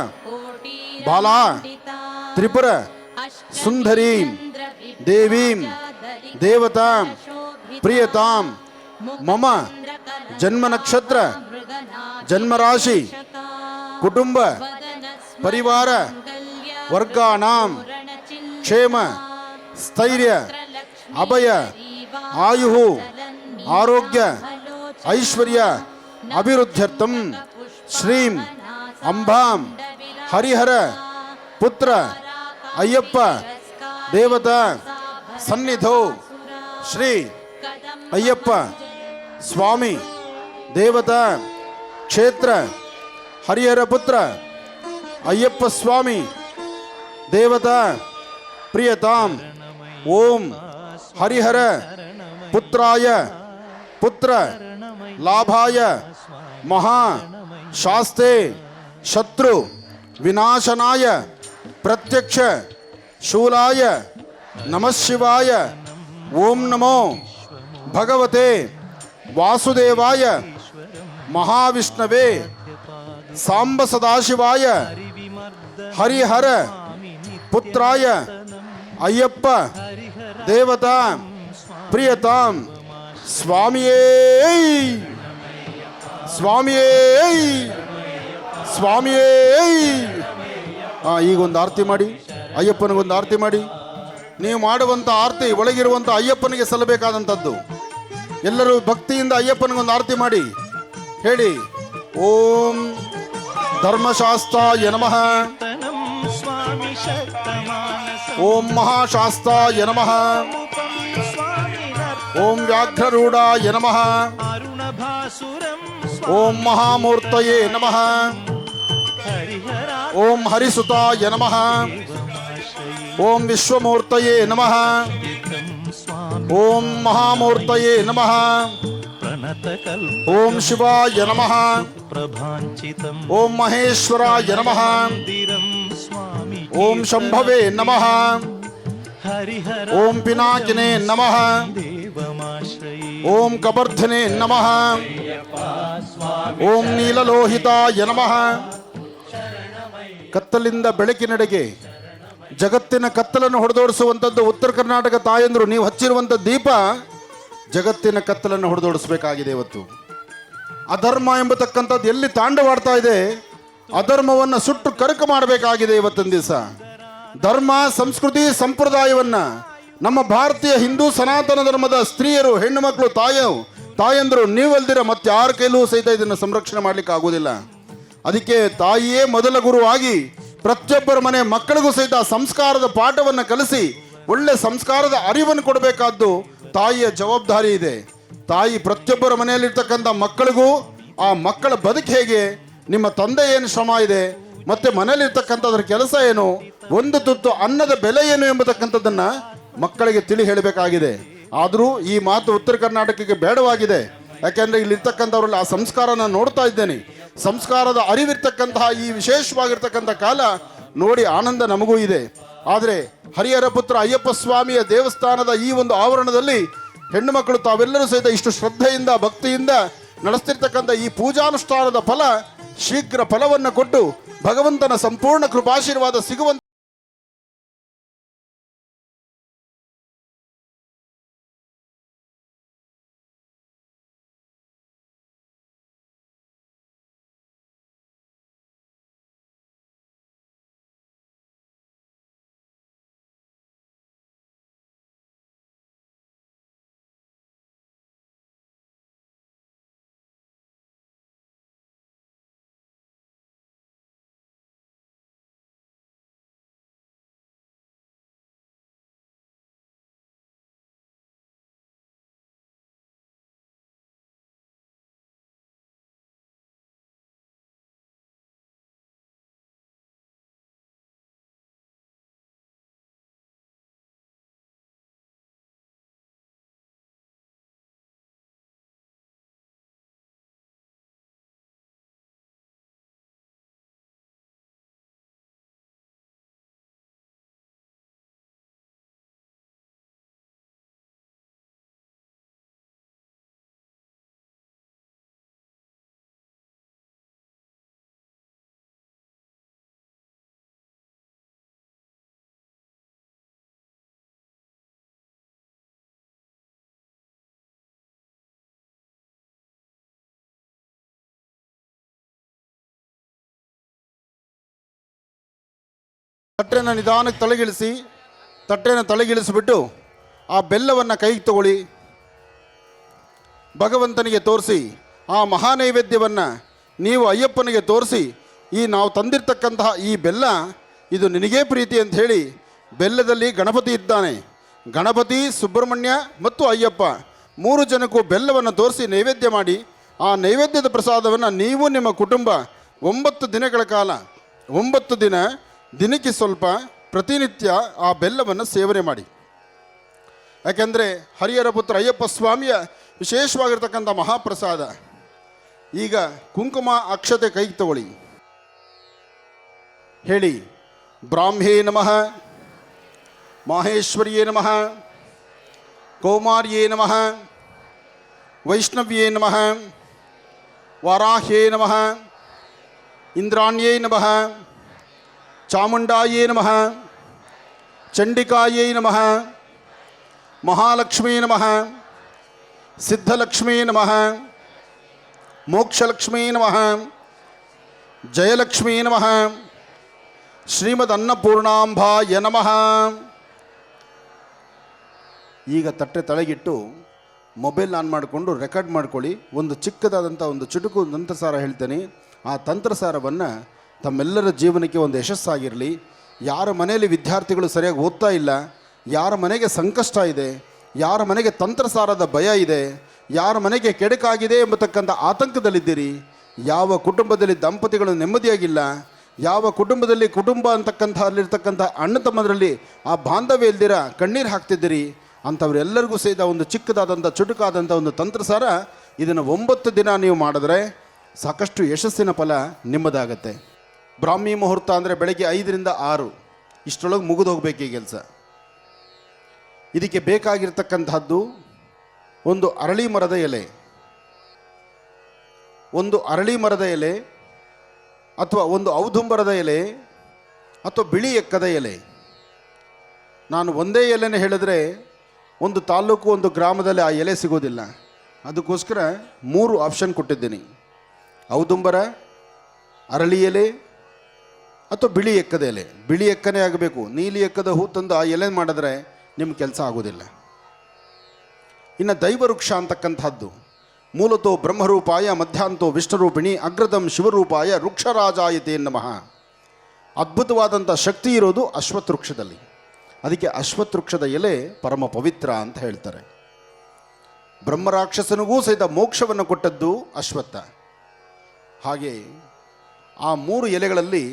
Speaker 3: ಬಾಲಾ ತ್ರಿಪುರ ಸುಂದರೀಂ ದೇವೀಂ ದೇವತಾಂ ಪ್ರಿಯತಾಂ ಮಮ ಜನ್ಮ ನಕ್ಷತ್ರ ಜನ್ಮರಾಶಿ ಕುಟುಂಬ ಪರಿವಾರ ವರ್ಗಾಣಾಂ ಕ್ಷೇಮ ಸ್ಥೈರ್ಯ ಅಭಯ ಆಯು ಆರೋಗ್ಯ ಐಶ್ವರ್ಯ ಅಭಿವೃದ್ಧ್ಯರ್ಥಂ ಶ್ರೀಂ ಅಂಬಾಂ ಹರಿಹರ ಪುತ್ರ ಅಯ್ಯಪ್ಪ ದೇವತಾ ಸನ್ನಿಧೌ ಶ್ರೀ ಅಯ್ಯಪ್ಪ ಸ್ವಾಮಿ ದೇವತಾ ಕ್ಷೇತ್ರ ಹರಿಹರ ಪುತ್ರ ಅಯ್ಯಪ್ಪ ಸ್ವಾಮಿ ದೇವತಾ ಪ್ರಿಯತಾಂ ಓಂ ಹರಿಹರ ಪುತ್ರಾಯ ಪುತ್ರ ಲಾಭಾಯ ಮಹಾ ಶಾಸ್ತೆ ಶತ್ರು ವಿನಾಶನಾಯ ಪ್ರತ್ಯಕ್ಷ ಶೂಲಾಯ ನಮಃ ಶಿವಾಯ ಓಂ ನಮೋ ಭಗವತೆ ವಾಸುದೇವಾಯ ಮಹಾವಿಷ್ಣವೇ ಸಾಂಬ ಸದಾಶಿವಾಯ ಹರಿಹರ ಪುತ್ರಾಯ ಅಯ್ಯಪ್ಪ ದೇವತಾ ಪ್ರಿಯತಾಂ ಸ್ವಾಮಿಯೇ ಸ್ವಾಮಿಯೇ ಸ್ವಾಮಿಯೇ. ಈಗೊಂದು ಆರತಿ ಮಾಡಿ, ಅಯ್ಯಪ್ಪನಿಗೊಂದು ಆರತಿ ಮಾಡಿ. ನೀವು ಮಾಡುವಂಥ ಆರತಿ ಒಳಗಿರುವಂಥ ಅಯ್ಯಪ್ಪನಿಗೆ ಸಲ್ಲಬೇಕಾದಂಥದ್ದು. ಎಲ್ಲರೂ ಭಕ್ತಿಯಿಂದ ಅಯ್ಯಪ್ಪನಿಗೊಂದು ಆರತಿ ಮಾಡಿ ಹೇಳಿ. ಓಂ ಧರ್ಮಶಾಸ್ತ್ರಾಯ ನಮಃ, ಓಂ ಮಹಾಶಾಸ್ತ್ರಾಯ ನಮಃ, ಓಂ ವ್ಯಾಘ್ರರೂಢಾಯ ನಮಃ, ಓಂ ಮಹಾಮೂರ್ತಯೇ ನಮಃ, ಓಂ ಹರಿಸುತಾಯ ನಮಃ, ಓಂ ವಿಶ್ವಮೂರ್ತಯೇ ನಮಃ, ಓಂ ಮಹಾಮೂರ್ತಯೇ ನಮಃ, ಓಂ ಶಿವಾಯ ನಮಃ, ಓಂ ಮಹೇಶ್ವರಾಯ ನಮಃ, ಓಂ ಶಂಭವೇ ನಮಃ, ಓಂ ಪಿನಾಕಿನೇ ನಮಃ, ಓಂ ಕಬರ್ಧನೆ ನಮಃ, ಓಂ ನೀಲಲೋಹಿತಾಯ ನಮಃ. ಕತ್ತಲಿಂದ ಬೆಳಕಿನೆಡೆಗೆ ಜಗತ್ತಿನ ಕತ್ತಲನ್ನು ಹೊಡೆದೋಡಿಸುವಂಥದ್ದು ಉತ್ತರ ಕರ್ನಾಟಕ ತಾಯಂದ್ರು. ನೀವು ಹಚ್ಚಿರುವಂಥ ದೀಪ ಜಗತ್ತಿನ ಕತ್ತಲನ್ನು ಹೊಡೆದೋಡಿಸಬೇಕಾಗಿದೆ. ಇವತ್ತು ಅಧರ್ಮ ಎಂಬತಕ್ಕಂಥದ್ದು ಎಲ್ಲಿ ತಾಂಡವಾಡ್ತಾ ಇದೆ, ಅಧರ್ಮವನ್ನು ಸುಟ್ಟು ಕರಕ ಮಾಡಬೇಕಾಗಿದೆ ಇವತ್ತಿನ ದಿವಸ. ಧರ್ಮ ಸಂಸ್ಕೃತಿ ಸಂಪ್ರದಾಯವನ್ನು ನಮ್ಮ ಭಾರತೀಯ ಹಿಂದೂ ಸನಾತನ ಧರ್ಮದ ಸ್ತ್ರೀಯರು, ಹೆಣ್ಣು ಮಕ್ಕಳು, ತಾಯಂದರು ನೀವಲ್ದಿರ ಮತ್ತೆ ಯಾರ ಕೈಲೂ ಸಹಿತ ಇದನ್ನು ಸಂರಕ್ಷಣೆ ಮಾಡಲಿಕ್ಕೆ ಆಗೋದಿಲ್ಲ. ಅದಕ್ಕೆ ತಾಯಿಯೇ ಮೊದಲ ಗುರುವಾಗಿ ಪ್ರತಿಯೊಬ್ಬರ ಮನೆ ಮಕ್ಕಳಿಗೂ ಸಹಿತ ಸಂಸ್ಕಾರದ ಪಾಠವನ್ನು ಕಲಿಸಿ ಒಳ್ಳೆ ಸಂಸ್ಕಾರದ ಅರಿವನ್ನು ಕೊಡಬೇಕಾದ್ದು ತಾಯಿಯ ಜವಾಬ್ದಾರಿ ಇದೆ. ತಾಯಿ ಪ್ರತಿಯೊಬ್ಬರ ಮನೆಯಲ್ಲಿರ್ತಕ್ಕಂಥ ಮಕ್ಕಳಿಗೂ ಆ ಮಕ್ಕಳ ಬದುಕು ಹೇಗೆ, ನಿಮ್ಮ ತಂದೆ ಏನು ಶ್ರಮ ಇದೆ, ಮತ್ತೆ ಮನೆಯಲ್ಲಿರ್ತಕ್ಕಂಥದ್ರ ಕೆಲಸ ಏನು, ಒಂದು ತುತ್ತು ಅನ್ನದ ಬೆಲೆ ಏನು ಎಂಬತಕ್ಕಂಥದ್ದನ್ನು ಮಕ್ಕಳಿಗೆ ತಿಳಿ ಹೇಳಬೇಕಾಗಿದೆ. ಆದರೂ ಈ ಮಾತು ಉತ್ತರ ಕರ್ನಾಟಕಕ್ಕೆ ಬೇಡವಾಗಿದೆ. ಯಾಕೆಂದರೆ ಇಲ್ಲಿರ್ತಕ್ಕಂಥವ್ರಲ್ಲಿ ಆ ಸಂಸ್ಕಾರನ ನೋಡ್ತಾ ಇದ್ದೇನೆ. ಸಂಸ್ಕಾರದ ಅರಿವಿರ್ತಕ್ಕಂತಹ ಈ ವಿಶೇಷವಾಗಿರ್ತಕ್ಕಂಥ ಕಾಲ ನೋಡಿ ಆನಂದ ನಮಗೂ ಇದೆ. ಆದರೆ ಹರಿಹರ ಪುತ್ರ ಅಯ್ಯಪ್ಪ ಸ್ವಾಮಿಯ ದೇವಸ್ಥಾನದ ಈ ಒಂದು ಆವರಣದಲ್ಲಿ ಹೆಣ್ಣು ಮಕ್ಕಳು ತಾವೆಲ್ಲರೂ ಸಹಿತ ಇಷ್ಟು ಶ್ರದ್ಧೆಯಿಂದ ಭಕ್ತಿಯಿಂದ ನಡೆಸ್ತಿರ್ತಕ್ಕಂಥ ಈ ಪೂಜಾನುಷ್ಠಾನದ ಫಲ ಶೀಘ್ರ ಫಲವನ್ನು ಕೊಟ್ಟು ಭಗವಂತನ ಸಂಪೂರ್ಣ ಕೃಪಾಶೀರ್ವಾದ ಸಿಗುವಂತ ತಟ್ಟೆನ ನಿಧಾನಕ್ಕೆ ತಲೆಗಿಳಿಸಿ, ತಟ್ಟೆನ ತಲೆಗಿಳಿಸಿಬಿಟ್ಟು ಆ ಬೆಲ್ಲವನ್ನು ಕೈಗೆ ತಗೊಳ್ಳಿ, ಭಗವಂತನಿಗೆ ತೋರಿಸಿ ಆ ಮಹಾನೈವೇದ್ಯವನ್ನು ನೀವು ಅಯ್ಯಪ್ಪನಿಗೆ ತೋರಿಸಿ, ಈ ನಾವು ತಂದಿರ್ತಕ್ಕಂತಹ ಈ ಬೆಲ್ಲ ಇದು ನಿನಗೇ ಪ್ರೀತಿ ಅಂತ ಹೇಳಿ, ಬೆಲ್ಲದಲ್ಲಿ ಗಣಪತಿ ಇದ್ದಾನೆ, ಗಣಪತಿ, ಸುಬ್ರಹ್ಮಣ್ಯ ಮತ್ತು ಅಯ್ಯಪ್ಪ 3 ಜನಕ್ಕೂ ಬೆಲ್ಲವನ್ನು ತೋರಿಸಿ ನೈವೇದ್ಯ ಮಾಡಿ, ಆ ನೈವೇದ್ಯದ ಪ್ರಸಾದವನ್ನು ನೀವು ನಿಮ್ಮ ಕುಟುಂಬ 9 ದಿನಗಳ ಕಾಲ 9 ದಿನ ದಿನಕ್ಕೆ ಸ್ವಲ್ಪ ಪ್ರತಿನಿತ್ಯ ಆ ಬೆಲ್ಲವನ್ನು ಸೇವನೆ ಮಾಡಿ. ಯಾಕೆಂದರೆ ಹರಿಹರ ಪುತ್ರ ಅಯ್ಯಪ್ಪ ಸ್ವಾಮಿಯ ವಿಶೇಷವಾಗಿರ್ತಕ್ಕಂಥ ಮಹಾಪ್ರಸಾದ. ಈಗ ಕುಂಕುಮ ಅಕ್ಷತೆ ಕೈಗೆ ತಗೊಳ್ಳಿ, ಹೇಳಿ ಬ್ರಾಹ್ಮೇ ನಮಃ, ಮಾಹೇಶ್ವರಿಯೇ ನಮಃ, ಕೌಮಾರ್ಯೇ ನಮಃ, ವೈಷ್ಣವ್ಯೇ ನಮಃ, ವಾರಾಹ್ಯೇ ನಮಃ, ಇಂದ್ರಾಣ್ಯೇ ನಮಃ, ಚಾಮುಂಡಾಯೇ ನಮಃ, ಚಂಡಿಕಾಯೇ ನಮಃ, ಮಹಾಲಕ್ಷ್ಮೀ ನಮಃ, ಸಿದ್ಧಲಕ್ಷ್ಮೀ ನಮಃ, ಮೋಕ್ಷಲಕ್ಷ್ಮೀ ನಮಃ, ಜಯಲಕ್ಷ್ಮೀ ನಮಃ, ಶ್ರೀಮದ್ ಅನ್ನಪೂರ್ಣಾಂಬಾಯ ನಮಃ. ಈಗ ತಟ್ಟೆ ತಳಗಿಟ್ಟು ಮೊಬೈಲ್ ಆನ್ ಮಾಡಿಕೊಂಡು ರೆಕಾರ್ಡ್ ಮಾಡ್ಕೊಳ್ಳಿ. ಒಂದು ಚಿಕ್ಕದಾದಂಥ ಒಂದು ಚುಟುಕು ತಂತ್ರಸಾರ ಹೇಳ್ತೇನೆ. ಆ ತಂತ್ರಸಾರವನ್ನು ತಮ್ಮೆಲ್ಲರ ಜೀವನಕ್ಕೆ ಒಂದು ಯಶಸ್ಸಾಗಿರಲಿ. ಯಾರ ಮನೆಯಲ್ಲಿ ವಿದ್ಯಾರ್ಥಿಗಳು ಸರಿಯಾಗಿ ಓದ್ತಾ ಇಲ್ಲ, ಯಾರ ಮನೆಗೆ ಸಂಕಷ್ಟ ಇದೆ, ಯಾರ ಮನೆಗೆ ತಂತ್ರಸಾರದ ಭಯ ಇದೆ, ಯಾರ ಮನೆಗೆ ಕೆಡಕಾಗಿದೆ ಎಂಬತಕ್ಕಂಥ ಆತಂಕದಲ್ಲಿದ್ದೀರಿ, ಯಾವ ಕುಟುಂಬದಲ್ಲಿ ದಂಪತಿಗಳು ನೆಮ್ಮದಿಯಾಗಿಲ್ಲ, ಯಾವ ಕುಟುಂಬದಲ್ಲಿ ಕುಟುಂಬ ಅಂತಕ್ಕಂಥ ಅಲ್ಲಿರ್ತಕ್ಕಂಥ ಅಣ್ಣ ತಮ್ಮದರಲ್ಲಿ ಆ ಬಾಂಧವ್ಯ ಇಲ್ದಿರ ಕಣ್ಣೀರು ಹಾಕ್ತಿದ್ದೀರಿ, ಅಂಥವರೆಲ್ಲರಿಗೂ ಸಹಿತ ಒಂದು ಚಿಕ್ಕದಾದಂಥ ಚುಟುಕಾದಂಥ ಒಂದು ತಂತ್ರಸಾರ. ಇದನ್ನು 9 ದಿನ ನೀವು ಮಾಡಿದ್ರೆ ಸಾಕಷ್ಟು ಯಶಸ್ಸಿನ ಫಲ ನಿಮ್ಮದಾಗತ್ತೆ. ಬ್ರಾಹ್ಮಿ ಮುಹೂರ್ತ ಅಂದರೆ ಬೆಳಗ್ಗೆ 5 ರಿಂದ 6 ಇಷ್ಟರೊಳಗೆ ಮುಗಿದು ಹೋಗಬೇಕು ಈ ಕೆಲಸ. ಇದಕ್ಕೆ ಬೇಕಾಗಿರ್ತಕ್ಕಂಥದ್ದು ಒಂದು ಅರಳಿ ಮರದ ಎಲೆ, ಒಂದು ಅರಳಿ ಮರದ ಎಲೆ ಅಥವಾ ಒಂದು ಔದುಂಬರದ ಎಲೆ ಅಥವಾ ಬಿಳಿ ಎಕ್ಕದ ಎಲೆ. ನಾನು ಒಂದೇ ಎಲೆನೇ ಹೇಳಿದ್ರೆ ಒಂದು ತಾಲೂಕು ಒಂದು ಗ್ರಾಮದಲ್ಲಿ ಆ ಎಲೆ ಸಿಗೋದಿಲ್ಲ. ಅದಕ್ಕೋಸ್ಕರ 3 ಆಪ್ಷನ್ ಕೊಟ್ಟಿದ್ದೀನಿ: ಔದುಂಬರ, ಅರಳಿ ಎಲೆ ಅಥವಾ ಬಿಳಿ ಎಕ್ಕದ ಎಲೆ. ಬಿಳಿ ಎಕ್ಕನೇ ಆಗಬೇಕು. ನೀಲಿ ಎಕ್ಕದ ಹೂ ತಂದು ಆ ಎಲೆ ಮಾಡಿದ್ರೆ ನಿಮ್ಮ ಕೆಲಸ ಆಗೋದಿಲ್ಲ. ಇನ್ನು ದೈವವೃಕ್ಷ ಅಂತಕ್ಕಂಥದ್ದು ಮೂಲತೋ ಬ್ರಹ್ಮರೂಪಾಯ ಮಧ್ಯಾಂತೋ ವಿಷ್ಣುರೂಪಿಣಿ ಅಗ್ರದಂ ಶಿವರೂಪಾಯ ವೃಕ್ಷರಾಜಾಯತೆ ನಮಃ. ಅದ್ಭುತವಾದಂಥ ಶಕ್ತಿ ಇರೋದು ಅಶ್ವತ್ಥವೃಕ್ಷದಲ್ಲಿ. ಅದಕ್ಕೆ ಅಶ್ವತ್ಥವೃಕ್ಷದ ಎಲೆ ಪರಮ ಪವಿತ್ರ ಅಂತ ಹೇಳ್ತಾರೆ. ಬ್ರಹ್ಮರಾಕ್ಷಸನಿಗೂ ಸಹಿತ ಮೋಕ್ಷವನ್ನು ಕೊಟ್ಟದ್ದು ಅಶ್ವತ್ಥ. ಹಾಗೆ ಆ 3 ಎಲೆಗಳಲ್ಲಿ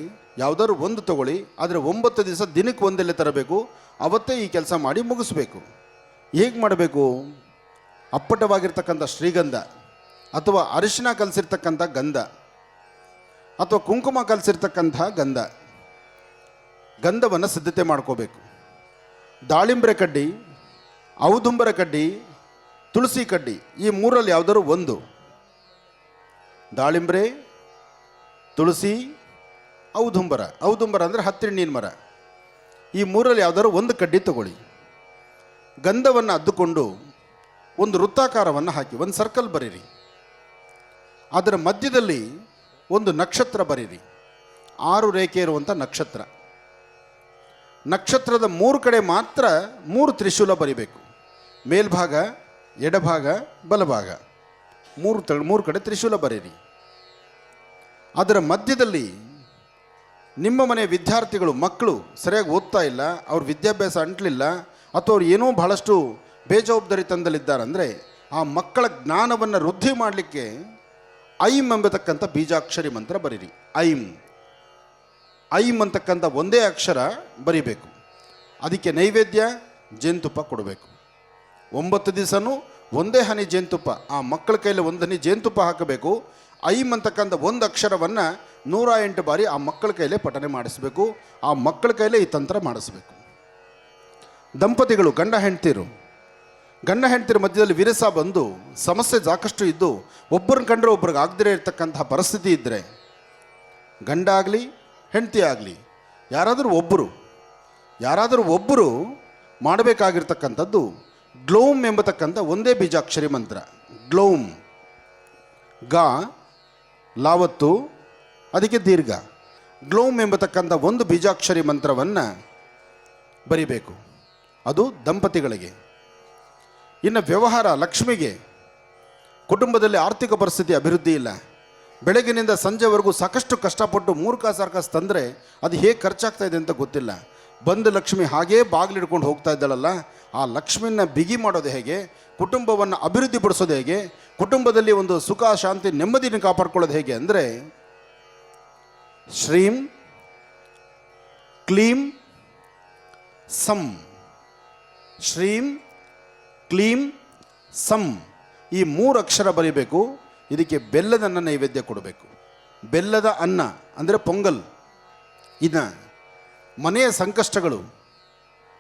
Speaker 3: ಯಾವುದಾದ್ರು ಒಂದು ತಗೊಳ್ಳಿ, ಆದರೆ 9 ದಿವಸ ದಿನಕ್ಕೆ 1 ಎಲೆ ತರಬೇಕು. ಅವತ್ತೇ ಈ ಕೆಲಸ ಮಾಡಿ ಮುಗಿಸ್ಬೇಕು. ಹೇಗೆ ಮಾಡಬೇಕು? ಅಪ್ಪಟವಾಗಿರ್ತಕ್ಕಂಥ ಶ್ರೀಗಂಧ ಅಥವಾ ಅರಿಶಿನ ಕಲಸಿರ್ತಕ್ಕಂಥ ಗಂಧ ಅಥವಾ ಕುಂಕುಮ ಕಲಸಿರ್ತಕ್ಕಂಥ ಗಂಧವನ್ನು ಸಿದ್ಧತೆ ಮಾಡ್ಕೋಬೇಕು. ದಾಳಿಂಬ್ರೆ ಕಡ್ಡಿ, ಔದುಂಬರ ಕಡ್ಡಿ, ತುಳಸಿ ಕಡ್ಡಿ, ಈ 3ರಲ್ಲಿ ಯಾವುದಾದ್ರು ಒಂದು. ದಾಳಿಂಬ್ರೆ, ತುಳಸಿ, ಔದುಂಬರ ಅಂದರೆ ಹತ್ತಿರಣ್ಣಿನ ಮರ. ಈ 3ರಲ್ಲಿ ಯಾವುದಾದ್ರು ಒಂದು ಕಡ್ಡಿ ತಗೊಳ್ಳಿ. ಗಂಧವನ್ನು ಅದ್ದುಕೊಂಡು ಒಂದು ವೃತ್ತಾಕಾರವನ್ನು ಹಾಕಿ ಒಂದು ಸರ್ಕಲ್ ಬರೀರಿ. ಅದರ ಮಧ್ಯದಲ್ಲಿ ಒಂದು ನಕ್ಷತ್ರ ಬರೀರಿ. 6 ರೇಖೆ ಇರುವಂಥ ನಕ್ಷತ್ರ. ನಕ್ಷತ್ರದ 3 ಕಡೆ ಮಾತ್ರ 3 ತ್ರಿಶೂಲ ಬರಿಬೇಕು. ಮೇಲ್ಭಾಗ, ಎಡಭಾಗ, ಬಲಭಾಗ 3 ಕಡೆ ತ್ರಿಶೂಲ ಬರೀರಿ. ಅದರ ಮಧ್ಯದಲ್ಲಿ ನಿಮ್ಮ ಮನೆ ವಿದ್ಯಾರ್ಥಿಗಳು ಮಕ್ಕಳು ಸರಿಯಾಗಿ ಓದ್ತಾ ಇಲ್ಲ, ಅವ್ರ ವಿದ್ಯಾಭ್ಯಾಸ ಅಂಟಲಿಲ್ಲ, ಅಥವಾ ಅವ್ರು ಏನೋ ಬಹಳಷ್ಟು ಬೇಜವಾಬ್ದಾರಿತನದಲ್ಲಿದ್ದಾರಂದರೆ ಆ ಮಕ್ಕಳ ಜ್ಞಾನವನ್ನು ವೃದ್ಧಿ ಮಾಡಲಿಕ್ಕೆ ಐಂ ಎಂಬತಕ್ಕಂಥ ಬೀಜಾಕ್ಷರಿ ಮಂತ್ರ ಬರೀರಿ. ಐಂ ಅಂತಕ್ಕಂಥ ಒಂದೇ ಅಕ್ಷರ ಬರಿಬೇಕು. ಅದಕ್ಕೆ ನೈವೇದ್ಯ ಜೇನುತುಪ್ಪ ಕೊಡಬೇಕು. 9 ದಿವಸನೂ ಒಂದೇ ಹನಿ ಜೇನುತುಪ್ಪ, ಆ ಮಕ್ಕಳ ಕೈಯಲ್ಲಿ 1 ಹನಿ ಜೇನುತುಪ್ಪ ಹಾಕಬೇಕು. ಐಂ ಅಂತಕ್ಕಂಥ ಒಂದು ಅಕ್ಷರವನ್ನು 108 ಬಾರಿ ಆ ಮಕ್ಕಳ ಕೈಲೇ ಪಠನೆ ಮಾಡಿಸ್ಬೇಕು. ಆ ಮಕ್ಕಳ ಕೈಲೇ ಈ ತಂತ್ರ ಮಾಡಿಸ್ಬೇಕು. ದಂಪತಿಗಳು ಗಂಡ ಹೆಂಡ್ತಿರ ಮಧ್ಯದಲ್ಲಿ ವಿರಸ ಬಂದು ಸಮಸ್ಯೆ ಸಾಕಷ್ಟು ಇದ್ದು ಒಬ್ಬರನ್ನ ಕಂಡ್ರೆ ಒಬ್ರಿಗೆ ಆಗದಿರೇ ಇರ್ತಕ್ಕಂತಹ ಪರಿಸ್ಥಿತಿ ಇದ್ದರೆ, ಗಂಡ ಆಗಲಿ ಹೆಂಡತಿ ಆಗಲಿ ಯಾರಾದರೂ ಒಬ್ಬರು ಮಾಡಬೇಕಾಗಿರ್ತಕ್ಕಂಥದ್ದು ಗ್ಲೌಮ್ ಎಂಬತಕ್ಕಂಥ ಒಂದೇ ಬೀಜಾಕ್ಷರಿ ಮಂತ್ರ. ಗ್ಲೌಮ್, ಗ ಲಾವತ್ತು, ಅದಕ್ಕೆ ದೀರ್ಘ. ಗ್ಲೋಮ್ ಎಂಬತಕ್ಕಂಥ ಒಂದು ಬೀಜಾಕ್ಷರಿ ಮಂತ್ರವನ್ನು ಬರಿಬೇಕು. ಅದು ದಂಪತಿಗಳಿಗೆ. ಇನ್ನು ವ್ಯವಹಾರ ಲಕ್ಷ್ಮಿಗೆ, ಕುಟುಂಬದಲ್ಲಿ ಆರ್ಥಿಕ ಪರಿಸ್ಥಿತಿ ಅಭಿವೃದ್ಧಿ ಇಲ್ಲ, ಬೆಳಗಿನಿಂದ ಸಂಜೆವರೆಗೂ ಸಾಕಷ್ಟು ಕಷ್ಟಪಟ್ಟು 3 ಕಾಸು 4 ಕಾಸು ತಂದರೆ ಅದು ಹೇಗೆ ಖರ್ಚಾಗ್ತಾ ಇದೆ ಅಂತ ಗೊತ್ತಿಲ್ಲ. ಬಂದು ಲಕ್ಷ್ಮಿ ಹಾಗೇ ಬಾಗಿಲಿಡ್ಕೊಂಡು ಹೋಗ್ತಾ ಇದ್ದಾಳಲ್ಲ, ಆ ಲಕ್ಷ್ಮಿನ ಬಿಗಿ ಮಾಡೋದು ಹೇಗೆ, ಕುಟುಂಬವನ್ನು ಅಭಿವೃದ್ಧಿಪಡಿಸೋದು ಹೇಗೆ, ಕುಟುಂಬದಲ್ಲಿ ಒಂದು ಸುಖ ಶಾಂತಿ ನೆಮ್ಮದಿನ ಕಾಪಾಡ್ಕೊಳ್ಳೋದು ಹೇಗೆ ಅಂದರೆ ಶ್ರೀಂ ಕ್ಲೀಂ ಸಂ, ಶ್ರೀಂ ಕ್ಲೀಂ ಸಂ, ಈ 3 ಅಕ್ಷರ ಬರೀಬೇಕು. ಇದಕ್ಕೆ ಬೆಲ್ಲದ ಅನ್ನ ನೈವೇದ್ಯ ಕೊಡಬೇಕು. ಬೆಲ್ಲದ ಅನ್ನ ಅಂದರೆ ಪೊಂಗಲ್. ಇನ್ನು ಮನೆಯ ಸಂಕಷ್ಟಗಳು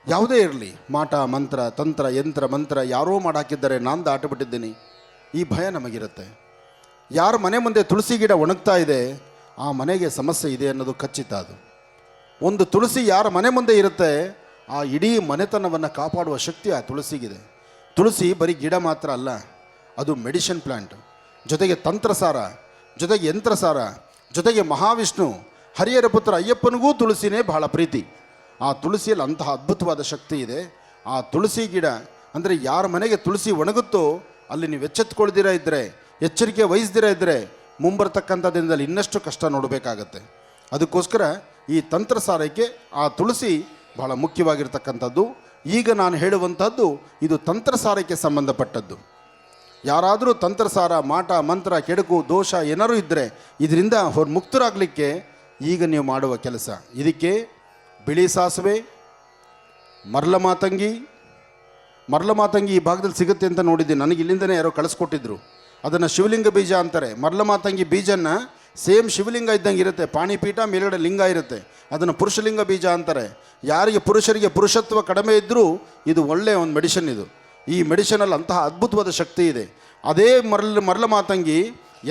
Speaker 3: ಯಾವುದೇ ಇರಲಿ, ಮಾಟ ಮಂತ್ರ ತಂತ್ರ ಯಂತ್ರ ಮಂತ್ರ ಯಾರೋ ಮಾಡಾಕಿದ್ದಾರೆ, ನಾನು ದಾಟಬಿಟ್ಟಿದ್ದೀನಿ, ಈ ಭಯ ನಮಗಿರುತ್ತೆ. ಯಾರ ಮನೆ ಮುಂದೆ ತುಳಸಿ ಗಿಡ ಒಣಗ್ತಾ ಇದೆ ಆ ಮನೆಗೆ ಸಮಸ್ಯೆ ಇದೆ ಅನ್ನೋದು ಖಚಿತ. ಅದು ಒಂದು ತುಳಸಿ ಯಾರ ಮನೆ ಮುಂದೆ ಇರುತ್ತೆ ಆ ಇಡೀ ಮನೆತನವನ್ನು ಕಾಪಾಡುವ ಶಕ್ತಿ ಆ ತುಳಸಿಗಿದೆ. ತುಳಸಿ ಬರೀ ಗಿಡ ಮಾತ್ರ ಅಲ್ಲ, ಅದು ಮೆಡಿಸಿನ್ ಪ್ಲ್ಯಾಂಟ್, ಜೊತೆಗೆ ತಂತ್ರಸಾರ, ಜೊತೆಗೆ ಯಂತ್ರಸಾರ, ಜೊತೆಗೆ ಮಹಾವಿಷ್ಣು ಹರಿಹರ ಪುತ್ರ ಅಯ್ಯಪ್ಪನಿಗೂ ತುಳಸಿನೇ ಬಹಳ ಪ್ರೀತಿ. ಆ ತುಳಸಿಯಲ್ಲಿ ಅಂತಹ ಅದ್ಭುತವಾದ ಶಕ್ತಿ ಇದೆ. ಆ ತುಳಸಿ ಗಿಡ ಅಂದರೆ ಯಾರ ಮನೆಗೆ ತುಳಸಿ ಒಣಗುತ್ತೋ ಅಲ್ಲಿ ನೀವು ಎಚ್ಚೆತ್ಕೊಳ್ದಿರ ಇದ್ದರೆ, ಎಚ್ಚರಿಕೆ ವಹಿಸ್ದಿರ ಇದ್ದರೆ ಮುಂಬರ್ತಕ್ಕಂಥ ದಿನದಲ್ಲಿ ಇನ್ನಷ್ಟು ಕಷ್ಟ ನೋಡಬೇಕಾಗತ್ತೆ. ಅದಕ್ಕೋಸ್ಕರ ಈ ತಂತ್ರಸಾರಕ್ಕೆ ಆ ತುಳಸಿ ಬಹಳ ಮುಖ್ಯವಾಗಿರ್ತಕ್ಕಂಥದ್ದು. ಈಗ ನಾನು ಹೇಳುವಂಥದ್ದು ಇದು ತಂತ್ರಸಾರಕ್ಕೆ ಸಂಬಂಧಪಟ್ಟದ್ದು. ಯಾರಾದರೂ ತಂತ್ರಸಾರ ಮಾಟ ಮಂತ್ರ ಕೆಡುಕು ದೋಷ ಏನಾರು ಇದ್ದರೆ ಇದರಿಂದ ಮುಕ್ತರಾಗಲಿಕ್ಕೆ ಈಗ ನೀವು ಮಾಡುವ ಕೆಲಸ, ಇದಕ್ಕೆ ಬಿಳಿ ಸಾಸಿವೆ, ಮರಳಮಾತಂಗಿ ಈ ಭಾಗದಲ್ಲಿ ಸಿಗುತ್ತೆ ಅಂತ ನೋಡಿದ್ದೀನಿ. ನನಗೆ ಇಲ್ಲಿಂದನೇ ಯಾರೋ ಕಳಿಸ್ಕೊಟ್ಟಿದ್ರು. ಅದನ್ನು ಶಿವಲಿಂಗ ಬೀಜ ಅಂತಾರೆ. ಮರಳಮಾತಂಗಿ ಬೀಜನ ಸೇಮ್ ಶಿವಲಿಂಗ ಇದ್ದಂಗೆ ಇರುತ್ತೆ, ಪಾಣಿಪೀಠ ಮೇಲ್ಗಡೆ ಲಿಂಗ ಇರುತ್ತೆ, ಅದನ್ನು ಪುರುಷಲಿಂಗ ಬೀಜ ಅಂತಾರೆ. ಯಾರಿಗೆ ಪುರುಷರಿಗೆ ಪುರುಷತ್ವ ಕಡಿಮೆ ಇದ್ದರೂ ಇದು ಒಳ್ಳೆಯ ಒಂದು ಮೆಡಿಷನ್. ಇದು ಈ ಮೆಡಿಷನಲ್ಲಿ ಅಂತಹ ಅದ್ಭುತವಾದ ಶಕ್ತಿ ಇದೆ. ಅದೇ ಮರಳಮಾತಂಗಿ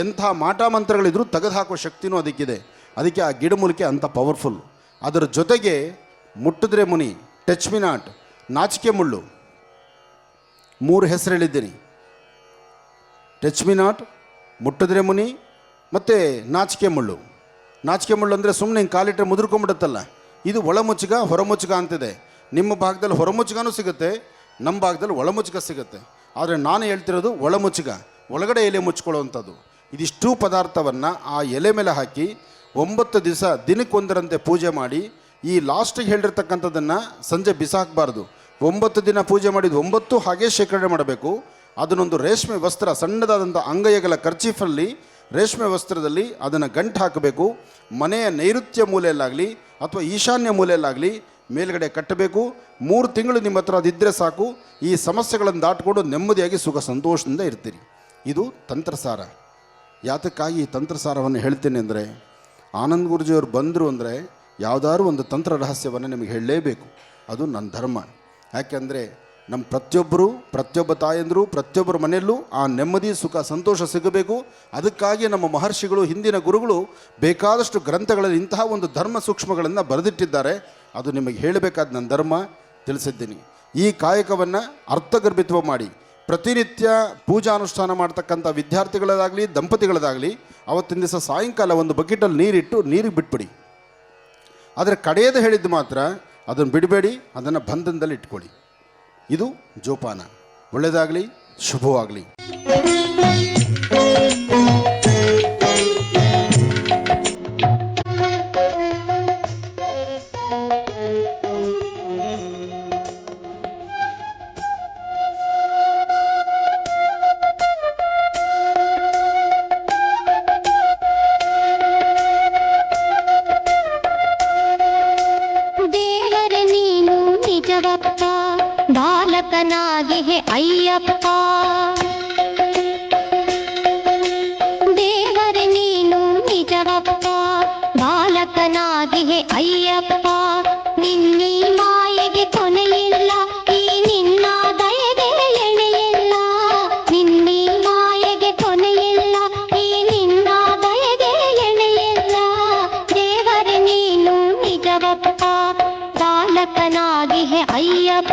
Speaker 3: ಎಂಥ ಮಾಟ ಮಂತ್ರಗಳಿದ್ರೂ ತೆಗೆದುಹಾಕೋ ಶಕ್ತಿನೂ ಅದಕ್ಕಿದೆ. ಅದಕ್ಕೆ ಆ ಗಿಡಮೂಲಿಕೆ ಅಂಥ ಪವರ್ಫುಲ್. ಅದರ ಜೊತೆಗೆ ಮುಟ್ಟಿದ್ರೆ ಮುನಿ, ಟಚ್ ಮಿ ನಾಟ್, ನಾಚಿಕೆ ಮುಳ್ಳು, 3 ಹೆಸರು ಹೇಳಿದ್ದೀನಿ. ಟಚ್ ಮಿ ನಾಟ್, ಮುಟ್ಟಿದ್ರೆ ಮುನಿ ಮತ್ತು ನಾಚಿಕೆ ಮುಳ್ಳು. ನಾಚಿಕೆ ಮುಳ್ಳು ಅಂದರೆ ಸುಮ್ಮನೆ ಹಿಂಗೆ ಕಾಲಿಟ್ಟರೆ ಮುದುರ್ಕೊಂಬಿಡುತ್ತಲ್ಲ, ಇದು ಒಳಮುಚ್ಚುಗ ಹೊರಮುಚ್ಚುಗ ಅಂತಿದೆ. ನಿಮ್ಮ ಭಾಗದಲ್ಲಿ ಹೊರಮುಚ್ಚುಗನೂ ಸಿಗುತ್ತೆ, ನಮ್ಮ ಭಾಗದಲ್ಲಿ ಒಳಮುಚ್ಚುಗ ಸಿಗುತ್ತೆ. ಆದರೆ ನಾನು ಹೇಳ್ತಿರೋದು ಒಳಮುಚ್ಚುಗ, ಒಳಗಡೆ ಎಲೆ ಮುಚ್ಕೊಳ್ಳೋವಂಥದ್ದು. ಇದಿಷ್ಟೂ ಪದಾರ್ಥವನ್ನು ಆ ಎಲೆ ಮೇಲೆ ಹಾಕಿ 9 ದಿವಸ ದಿನಕ್ಕೊಂದರಂತೆ ಪೂಜೆ ಮಾಡಿ, ಈ ಲಾಸ್ಟಿಗೆ ಹೇಳಿರ್ತಕ್ಕಂಥದ್ದನ್ನು ಸಂಜೆ ಬಿಸಾಕಬಾರ್ದು. 9 ದಿನ ಪೂಜೆ ಮಾಡಿದ್ದು 9 ಹಾಗೇ ಶೇಖರಣೆ ಮಾಡಬೇಕು. ಅದನ್ನೊಂದು ರೇಷ್ಮೆ ವಸ್ತ್ರ, ಸಣ್ಣದಾದಂಥ ಅಂಗೈಗಳ ಕರ್ಚೀಫಲ್ಲಿ ರೇಷ್ಮೆ ವಸ್ತ್ರದಲ್ಲಿ ಅದನ್ನು ಗಂಟು ಹಾಕಬೇಕು. ಮನೆಯ ನೈಋತ್ಯ ಮೂಲೆಯಲ್ಲಾಗಲಿ ಅಥವಾ ಈಶಾನ್ಯ ಮೂಲೆಯಲ್ಲಾಗಲಿ ಮೇಲ್ಗಡೆ ಕಟ್ಟಬೇಕು. 3 ತಿಂಗಳು ನಿಮ್ಮ ಹತ್ರ ಅದಿದ್ದರೆ ಸಾಕು. ಈ ಸಮಸ್ಯೆಗಳನ್ನು ದಾಟಿಕೊಂಡು ನೆಮ್ಮದಿಯಾಗಿ ಸುಖ ಸಂತೋಷದಿಂದ ಇರ್ತೀರಿ. ಇದು ತಂತ್ರಸಾರ. ಯಾತಕ್ಕಾಗಿ ಈ ತಂತ್ರಸಾರವನ್ನು ಹೇಳ್ತೀನಿ ಅಂದರೆ, ಆನಂದ್ ಗುರೂಜಿಯವರು ಬಂದರು ಅಂದರೆ ಯಾವುದಾದ್ರು ಒಂದು ತಂತ್ರ ರಹಸ್ಯವನ್ನು ನಿಮಗೆ ಹೇಳಲೇಬೇಕು. ಅದು ನನ್ನ ಧರ್ಮ. ಯಾಕೆಂದರೆ ನಮ್ಮ ಪ್ರತಿಯೊಬ್ಬ ತಾಯಂದರು ಪ್ರತಿಯೊಬ್ಬರ ಮನೆಯಲ್ಲೂ ಆ ನೆಮ್ಮದಿ ಸುಖ ಸಂತೋಷ ಸಿಗಬೇಕು. ಅದಕ್ಕಾಗಿ ನಮ್ಮ ಮಹರ್ಷಿಗಳು, ಹಿಂದಿನ ಗುರುಗಳು ಬೇಕಾದಷ್ಟು ಗ್ರಂಥಗಳಲ್ಲಿ ಇಂತಹ ಒಂದು ಧರ್ಮ ಸೂಕ್ಷ್ಮಗಳನ್ನು ಬರೆದಿಟ್ಟಿದ್ದಾರೆ. ಅದು ನಿಮಗೆ ಹೇಳಬೇಕಾದ ನನ್ನ ಧರ್ಮ ತಿಳಿಸಿದ್ದೀನಿ. ಈ ಕಾಯಕವನ್ನು ಅರ್ಥಗರ್ಭಿತ್ವ ಮಾಡಿ ಪ್ರತಿನಿತ್ಯ ಪೂಜಾನುಷ್ಠಾನ ಮಾಡ್ತಕ್ಕಂಥ ವಿದ್ಯಾರ್ಥಿಗಳದಾಗಲಿ ದಂಪತಿಗಳದಾಗಲಿ ಅವತ್ತಿನ ದಿವಸ ಸಾಯಂಕಾಲ ಒಂದು ಬಕೆಟಲ್ಲಿ ನೀರಿಟ್ಟು ನೀರಿಗೆ ಬಿಟ್ಬಿಡಿ. ಆದರೆ ಕಡೆಯದು ಹೇಳಿದ್ದು ಮಾತ್ರ ಅದನ್ನು ಬಿಡಬೇಡಿ, ಅದನ್ನು ಬಂಧನದಲ್ಲಿ ಇಟ್ಕೊಳ್ಳಿ. ಇದು ಜೋಪಾನ. ಒಳ್ಳೆಯದಾಗಲಿ, ಶುಭವಾಗಲಿ.
Speaker 6: ಬಾಲಕನಾಗಿ ಹೇ ಅಯ್ಯಪ್ಪ, ದೇವರ ನೀನು ನಿಜವಪ್ಪ, ಬಾಲಕನಾಗಿ ಹೇ ಅಯ್ಯಪ್ಪ, ನಿನ್ನಿ ಮಾಯೆಗೆ ಕೊನೆಯಿಲ್ಲ, ಈ ನಿನ್ನ ದಯೆಗೆ ಎಣೆಯಿಲ್ಲ, ನಿನ್ನಿ ಮಾಯೆಗೆ ಕೊನೆಯಿಲ್ಲ, ಈ ನಿನ್ನ ದಯೆಗೆ ಎಣೆಯಿಲ್ಲ, ದೇವರ ನೀನು ನಿಜವಪ್ಪ, ಬಾಲಕನಾಗಿ ಹೇ ಅಯ್ಯಪ್ಪ.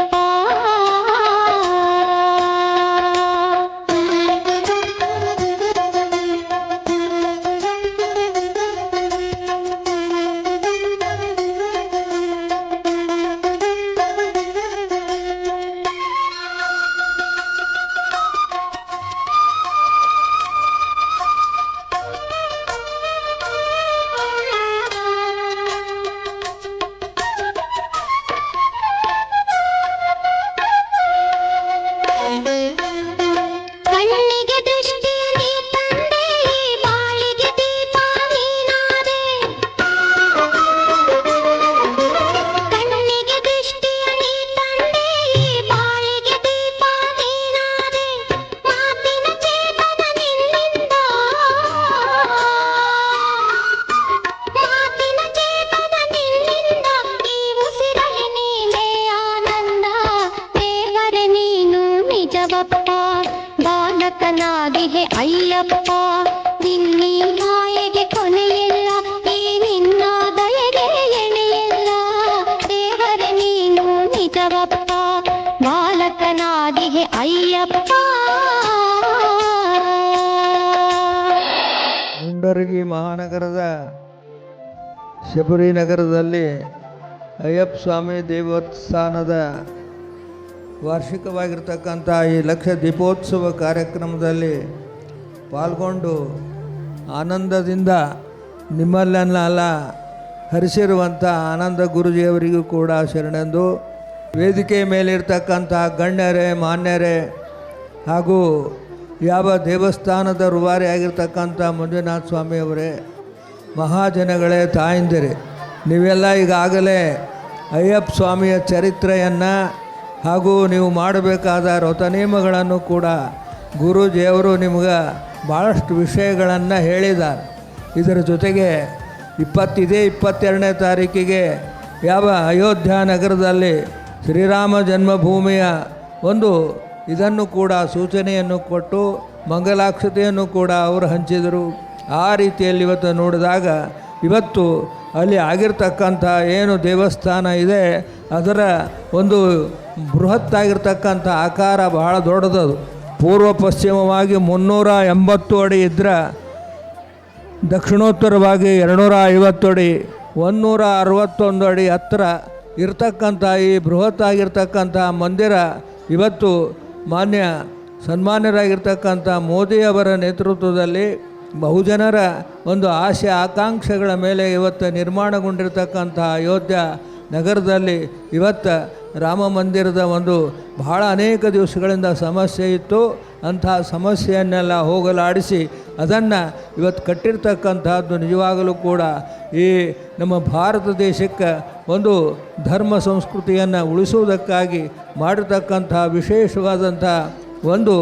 Speaker 6: ನಿಜವಪ್ಪ ಬಾಲಕನಾದಿಹೆ ಅಯ್ಯಪ್ಪ ನಿನ್ನೀ ಮಾಯೆಗೆ ಕೊನೆಯಿಲ್ಲ ಈ ನಿನ್ನ ದಯೆಗೆ ಎಣೆಯಿಲ್ಲ ದೇವರೇ ನೀನು ನಿಜವಪ್ಪ ಬಾಲಕನಾದಿಹೆ ಅಯ್ಯಪ್ಪ
Speaker 7: ಮುಂಡರಗಿ ಮಹಾನಗರದ ಶಬರಿ ನಗರದಲ್ಲಿ ಅಯ್ಯಪ್ಪ ಸ್ವಾಮಿ ದೇವಸ್ಥಾನದ ವಾರ್ಷಿಕವಾಗಿರ್ತಕ್ಕಂಥ ಈ ಲಕ್ಷ ದೀಪೋತ್ಸವ ಕಾರ್ಯಕ್ರಮದಲ್ಲಿ ಪಾಲ್ಗೊಂಡು ಆನಂದದಿಂದ ನಿಮ್ಮಲ್ಲೆಲ್ಲ ಹರಿಸಿರುವಂಥ ಆನಂದ ಗುರುಜಿಯವರಿಗೂ ಕೂಡ ಶರಣೆಂದು ವೇದಿಕೆ ಮೇಲಿರ್ತಕ್ಕಂಥ ಗಣ್ಯರೇ ಮಾನ್ಯರೇ ಹಾಗೂ ಯಾವ ದೇವಸ್ಥಾನದ ರೂವಾರಿ ಆಗಿರ್ತಕ್ಕಂಥ ಮಂಜುನಾಥ ಸ್ವಾಮಿಯವರೇ ಮಹಾಜನಗಳೇ ತಾಯಂದಿರೇ ನೀವೆಲ್ಲ ಈಗಾಗಲೇ ಅಯ್ಯಪ್ಪ ಸ್ವಾಮಿಯ ಚರಿತ್ರೆಯನ್ನು ಹಾಗೂ ನೀವು ಮಾಡಬೇಕಾದ ವ್ರತ ನಿಯಮಗಳನ್ನು ಕೂಡ ಗುರೂಜಿಯವರು ನಿಮ್ಗೆ ಭಾಳಷ್ಟು ವಿಷಯಗಳನ್ನು ಹೇಳಿದ್ದಾರೆ. ಇದರ ಜೊತೆಗೆ 22ನೇ ತಾರೀಕಿಗೆ ಯಾವ ಅಯೋಧ್ಯ ನಗರದಲ್ಲಿ ಶ್ರೀರಾಮ ಜನ್ಮಭೂಮಿಯ ಒಂದು ಇದನ್ನು ಕೂಡ ಸೂಚನೆಯನ್ನು ಕೊಟ್ಟು ಮಂಗಲಾಕ್ಷತೆಯನ್ನು ಕೂಡ ಅವರು ಹಂಚಿದರು. ಆ ರೀತಿಯಲ್ಲಿ ಇವತ್ತು ನೋಡಿದಾಗ ಇವತ್ತು ಅಲ್ಲಿ ಆಗಿರ್ತಕ್ಕಂಥ ಏನು ದೇವಸ್ಥಾನ ಇದೆ ಅದರ ಒಂದು ಬೃಹತ್ತಾಗಿರ್ತಕ್ಕಂಥ ಆಕಾರ ಬಹಳ ದೊಡ್ಡದದು. ಪೂರ್ವ ಪಶ್ಚಿಮವಾಗಿ 380 ಅಡಿ ಇದ್ದರೆ ದಕ್ಷಿಣೋತ್ತರವಾಗಿ 250 ಅಡಿ 161 ಅಡಿ ಹತ್ತಿರ ಇರ್ತಕ್ಕಂಥ ಈ ಬೃಹತ್ತಾಗಿರ್ತಕ್ಕಂಥ ಮಂದಿರ ಇವತ್ತು ಸನ್ಮಾನ್ಯರಾಗಿರ್ತಕ್ಕಂಥ ಮೋದಿಯವರ ನೇತೃತ್ವದಲ್ಲಿ ಬಹುಜನರ ಒಂದು ಆಸೆ ಆಕಾಂಕ್ಷೆಗಳ ಮೇಲೆ ಇವತ್ತು ನಿರ್ಮಾಣಗೊಂಡಿರ್ತಕ್ಕಂಥ ಅಯೋಧ್ಯ ನಗರದಲ್ಲಿ ಇವತ್ತು ರಾಮ ಮಂದಿರದ ಒಂದು ಬಹಳ ಅನೇಕ ದಿವಸಗಳಿಂದ ಸಮಸ್ಯೆ ಇತ್ತು. ಅಂತಹ ಸಮಸ್ಯೆಯನ್ನೆಲ್ಲ ಹೋಗಲಾಡಿಸಿ ಅದನ್ನು ಇವತ್ತು ಕಟ್ಟಿರ್ತಕ್ಕಂಥದ್ದು ನಿಜವಾಗಲೂ ಕೂಡ ಈ ನಮ್ಮ ಭಾರತ ದೇಶಕ್ಕೆ ಒಂದು ಧರ್ಮ ಸಂಸ್ಕೃತಿಯನ್ನು ಉಳಿಸುವುದಕ್ಕಾಗಿ ಮಾಡಿರ್ತಕ್ಕಂಥ ವಿಶೇಷವಾದಂಥ ಒಂದು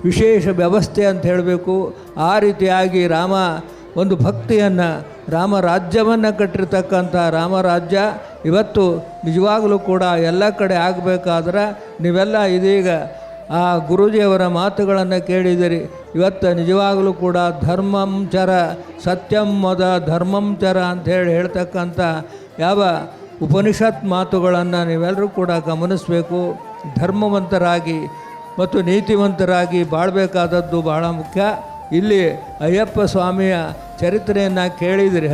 Speaker 7: ವಿಶೇಷ ವ್ಯವಸ್ಥೆ ಅಂತ ಹೇಳಬೇಕು. ಆ ರೀತಿಯಾಗಿ ರಾಮ ಒಂದು ಭಕ್ತಿಯನ್ನು ರಾಮರಾಜ್ಯವನ್ನು ಕಟ್ಟಿರ್ತಕ್ಕಂಥ ರಾಮರಾಜ್ಯ ಇವತ್ತು ನಿಜವಾಗಲೂ ಕೂಡ ಎಲ್ಲ ಕಡೆ ಆಗಬೇಕಾದ್ರೆ ನೀವೆಲ್ಲ ಇದೀಗ ಆ ಗುರೂಜಿಯವರ ಮಾತುಗಳನ್ನು ಕೇಳಿದಿರಿ. ಇವತ್ತು ನಿಜವಾಗಲೂ ಕೂಡ ಧರ್ಮಂ ಚರ ಸತ್ಯಂ ಮದ ಧರ್ಮಂ ಚರ ಅಂಥೇಳಿ ಹೇಳ್ತಕ್ಕಂಥ ಯಾವ ಉಪನಿಷತ್ ಮಾತುಗಳನ್ನು ನೀವೆಲ್ಲರೂ ಕೂಡ ಗಮನಿಸಬೇಕು. ಧರ್ಮವಂತರಾಗಿ ಮತ್ತು ನೀತಿವಂತರಾಗಿ ಬಾಳಬೇಕಾದದ್ದು ಬಹಳ ಮುಖ್ಯ. ಇಲ್ಲಿ ಅಯ್ಯಪ್ಪ ಸ್ವಾಮಿಯ ಚರಿತ್ರೆಯನ್ನು ಕೇಳಿದಿರಿ.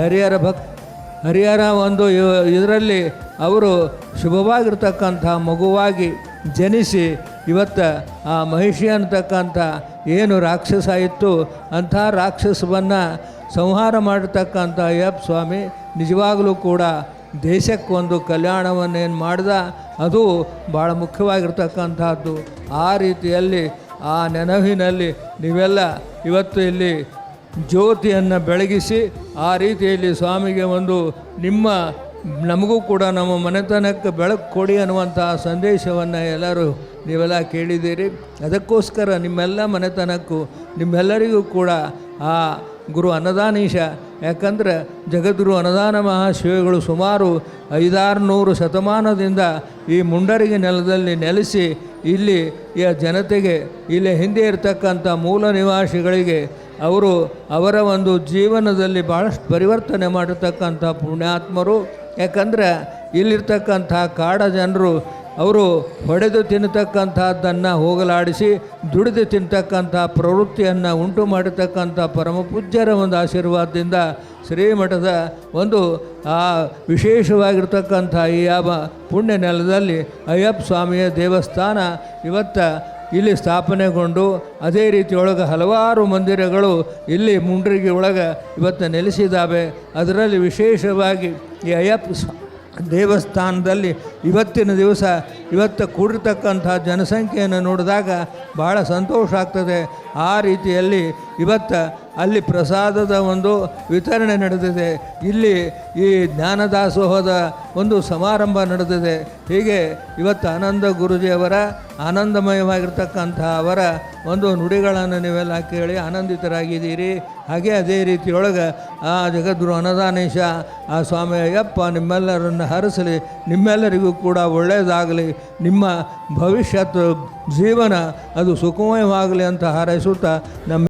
Speaker 7: ಹರಿಹರ ಒಂದು ಇದರಲ್ಲಿ ಅವರು ಶುಭವಾಗಿರ್ತಕ್ಕಂಥ ಮಗುವಾಗಿ ಜನಿಸಿ ಇವತ್ತು ಆ ಮಹಿಷಿ ಅಂತಕ್ಕಂಥ ಏನು ರಾಕ್ಷಸ ಇತ್ತು ಅಂಥ ರಾಕ್ಷಸವನ್ನು ಸಂಹಾರ ಮಾಡಿರ್ತಕ್ಕಂಥ ಅಯ್ಯಪ್ಪ ಸ್ವಾಮಿ ನಿಜವಾಗಲೂ ಕೂಡ ದೇಶಕ್ಕೆ ಒಂದು ಕಲ್ಯಾಣವನ್ನೇನು ಮಾಡ್ದ ಅದು ಭಾಳ ಮುಖ್ಯವಾಗಿರ್ತಕ್ಕಂಥದ್ದು. ಆ ರೀತಿಯಲ್ಲಿ ಆ ನೆನಪಿನಲ್ಲಿ ನೀವೆಲ್ಲ ಇವತ್ತು ಇಲ್ಲಿ ಜ್ಯೋತಿಯನ್ನು ಬೆಳಗಿಸಿ ಆ ರೀತಿಯಲ್ಲಿ ಸ್ವಾಮಿಗೆ ಒಂದು ನಮಗೂ ಕೂಡ ನಮ್ಮ ಮನೆತನಕ್ಕೆ ಬೆಳಕು ಕೊಡಿ ಅನ್ನುವಂಥ ಸಂದೇಶವನ್ನು ನೀವೆಲ್ಲ ಕೇಳಿದ್ದೀರಿ. ಅದಕ್ಕೋಸ್ಕರ ನಿಮ್ಮೆಲ್ಲ ಮನೆತನಕ್ಕೂ ನಿಮ್ಮೆಲ್ಲರಿಗೂ ಕೂಡ ಆ ಗುರು ಅನ್ನದಾನೀಶ, ಯಾಕಂದರೆ ಜಗದ್ಗುರು ಅನ್ನದಾನ ಮಹಾಶಿವಗಳು ಸುಮಾರು 500-600 ಶತಮಾನದಿಂದ ಈ ಮುಂಡರಗಿ ನೆಲದಲ್ಲಿ ನೆಲೆಸಿ ಇಲ್ಲಿ ಈ ಜನತೆಗೆ ಇಲ್ಲಿ ಹಿಂದೆ ಇರತಕ್ಕಂಥ ಮೂಲ ನಿವಾಸಿಗಳಿಗೆ ಅವರ ಒಂದು ಜೀವನದಲ್ಲಿ ಭಾಳಷ್ಟು ಪರಿವರ್ತನೆ ಮಾಡಿರ್ತಕ್ಕಂಥ ಪುಣ್ಯಾತ್ಮರು. ಯಾಕಂದರೆ ಇಲ್ಲಿರ್ತಕ್ಕಂಥ ಕಾಡ ಜನರು ಅವರು ಹೊಡೆದು ತಿನ್ನತಕ್ಕಂಥದ್ದನ್ನು ಹೋಗಲಾಡಿಸಿ ದುಡಿದು ತಿನ್ನತಕ್ಕಂಥ ಪ್ರವೃತ್ತಿಯನ್ನು ಉಂಟು ಮಾಡಿರ್ತಕ್ಕಂಥ ಪರಮಪೂಜ್ಯರ ಒಂದು ಆಶೀರ್ವಾದದಿಂದ ಶ್ರೀಮಠದ ಒಂದು ಆ ವಿಶೇಷವಾಗಿರ್ತಕ್ಕಂಥ ಈ ಯಾವ ಪುಣ್ಯ ನೆಲದಲ್ಲಿ ಅಯ್ಯಪ್ಪ ಸ್ವಾಮಿಯ ದೇವಸ್ಥಾನ ಇವತ್ತು ಇಲ್ಲಿ ಸ್ಥಾಪನೆಗೊಂಡು ಅದೇ ರೀತಿಯೊಳಗೆ ಹಲವಾರು ಮಂದಿರಗಳು ಇಲ್ಲಿ ಮುಂಡ್ರಿಗಿ ಒಳಗೆ ಇವತ್ತು ನೆಲೆಸಿದ್ದಾವೆ. ಅದರಲ್ಲಿ ವಿಶೇಷವಾಗಿ ಈ ಅಯ್ಯಪ್ಪ ದೇವಸ್ಥಾನದಲ್ಲಿ ಇವತ್ತಿನ ದಿವಸ ಕೂಡಿರ್ತಕ್ಕಂಥ ಜನಸಂಖ್ಯೆಯನ್ನು ನೋಡಿದಾಗ ಭಾಳ ಸಂತೋಷ ಆಗ್ತದೆ. ಆ ರೀತಿಯಲ್ಲಿ ಇವತ್ತು ಅಲ್ಲಿ ಪ್ರಸಾದದ ಒಂದು ವಿತರಣೆ ನಡೆದಿದೆ. ಇಲ್ಲಿ ಈ ಜ್ಞಾನದಾಸೋಹದ ಒಂದು ಸಮಾರಂಭ ನಡೆದಿದೆ. ಹೀಗೆ ಇವತ್ತು ಆನಂದ ಗುರೂಜಿಯವರ ಆನಂದಮಯವಾಗಿರ್ತಕ್ಕಂಥ ಅವರ ಒಂದು ನುಡಿಗಳನ್ನು ನೀವೆಲ್ಲ ಕೇಳಿ ಆನಂದಿತರಾಗಿದ್ದೀರಿ. ಹಾಗೆ ಅದೇ ರೀತಿಯೊಳಗೆ ಆ ಜಗದ್ಗುರು ಅನ್ನದಾನೇಶ ಆ ಸ್ವಾಮಿ ಅಯ್ಯಪ್ಪ ನಿಮ್ಮೆಲ್ಲರನ್ನು ಹರಿಸಲಿ, ನಿಮ್ಮೆಲ್ಲರಿಗೂ ಕೂಡ ಒಳ್ಳೆಯದಾಗಲಿ, ನಿಮ್ಮ ಭವಿಷ್ಯತ್ ಜೀವನ ಅದು ಸುಖಮಯವಾಗಲಿ ಅಂತ ಹಾರೈಸುತ್ತಾ ನಮ್ಮ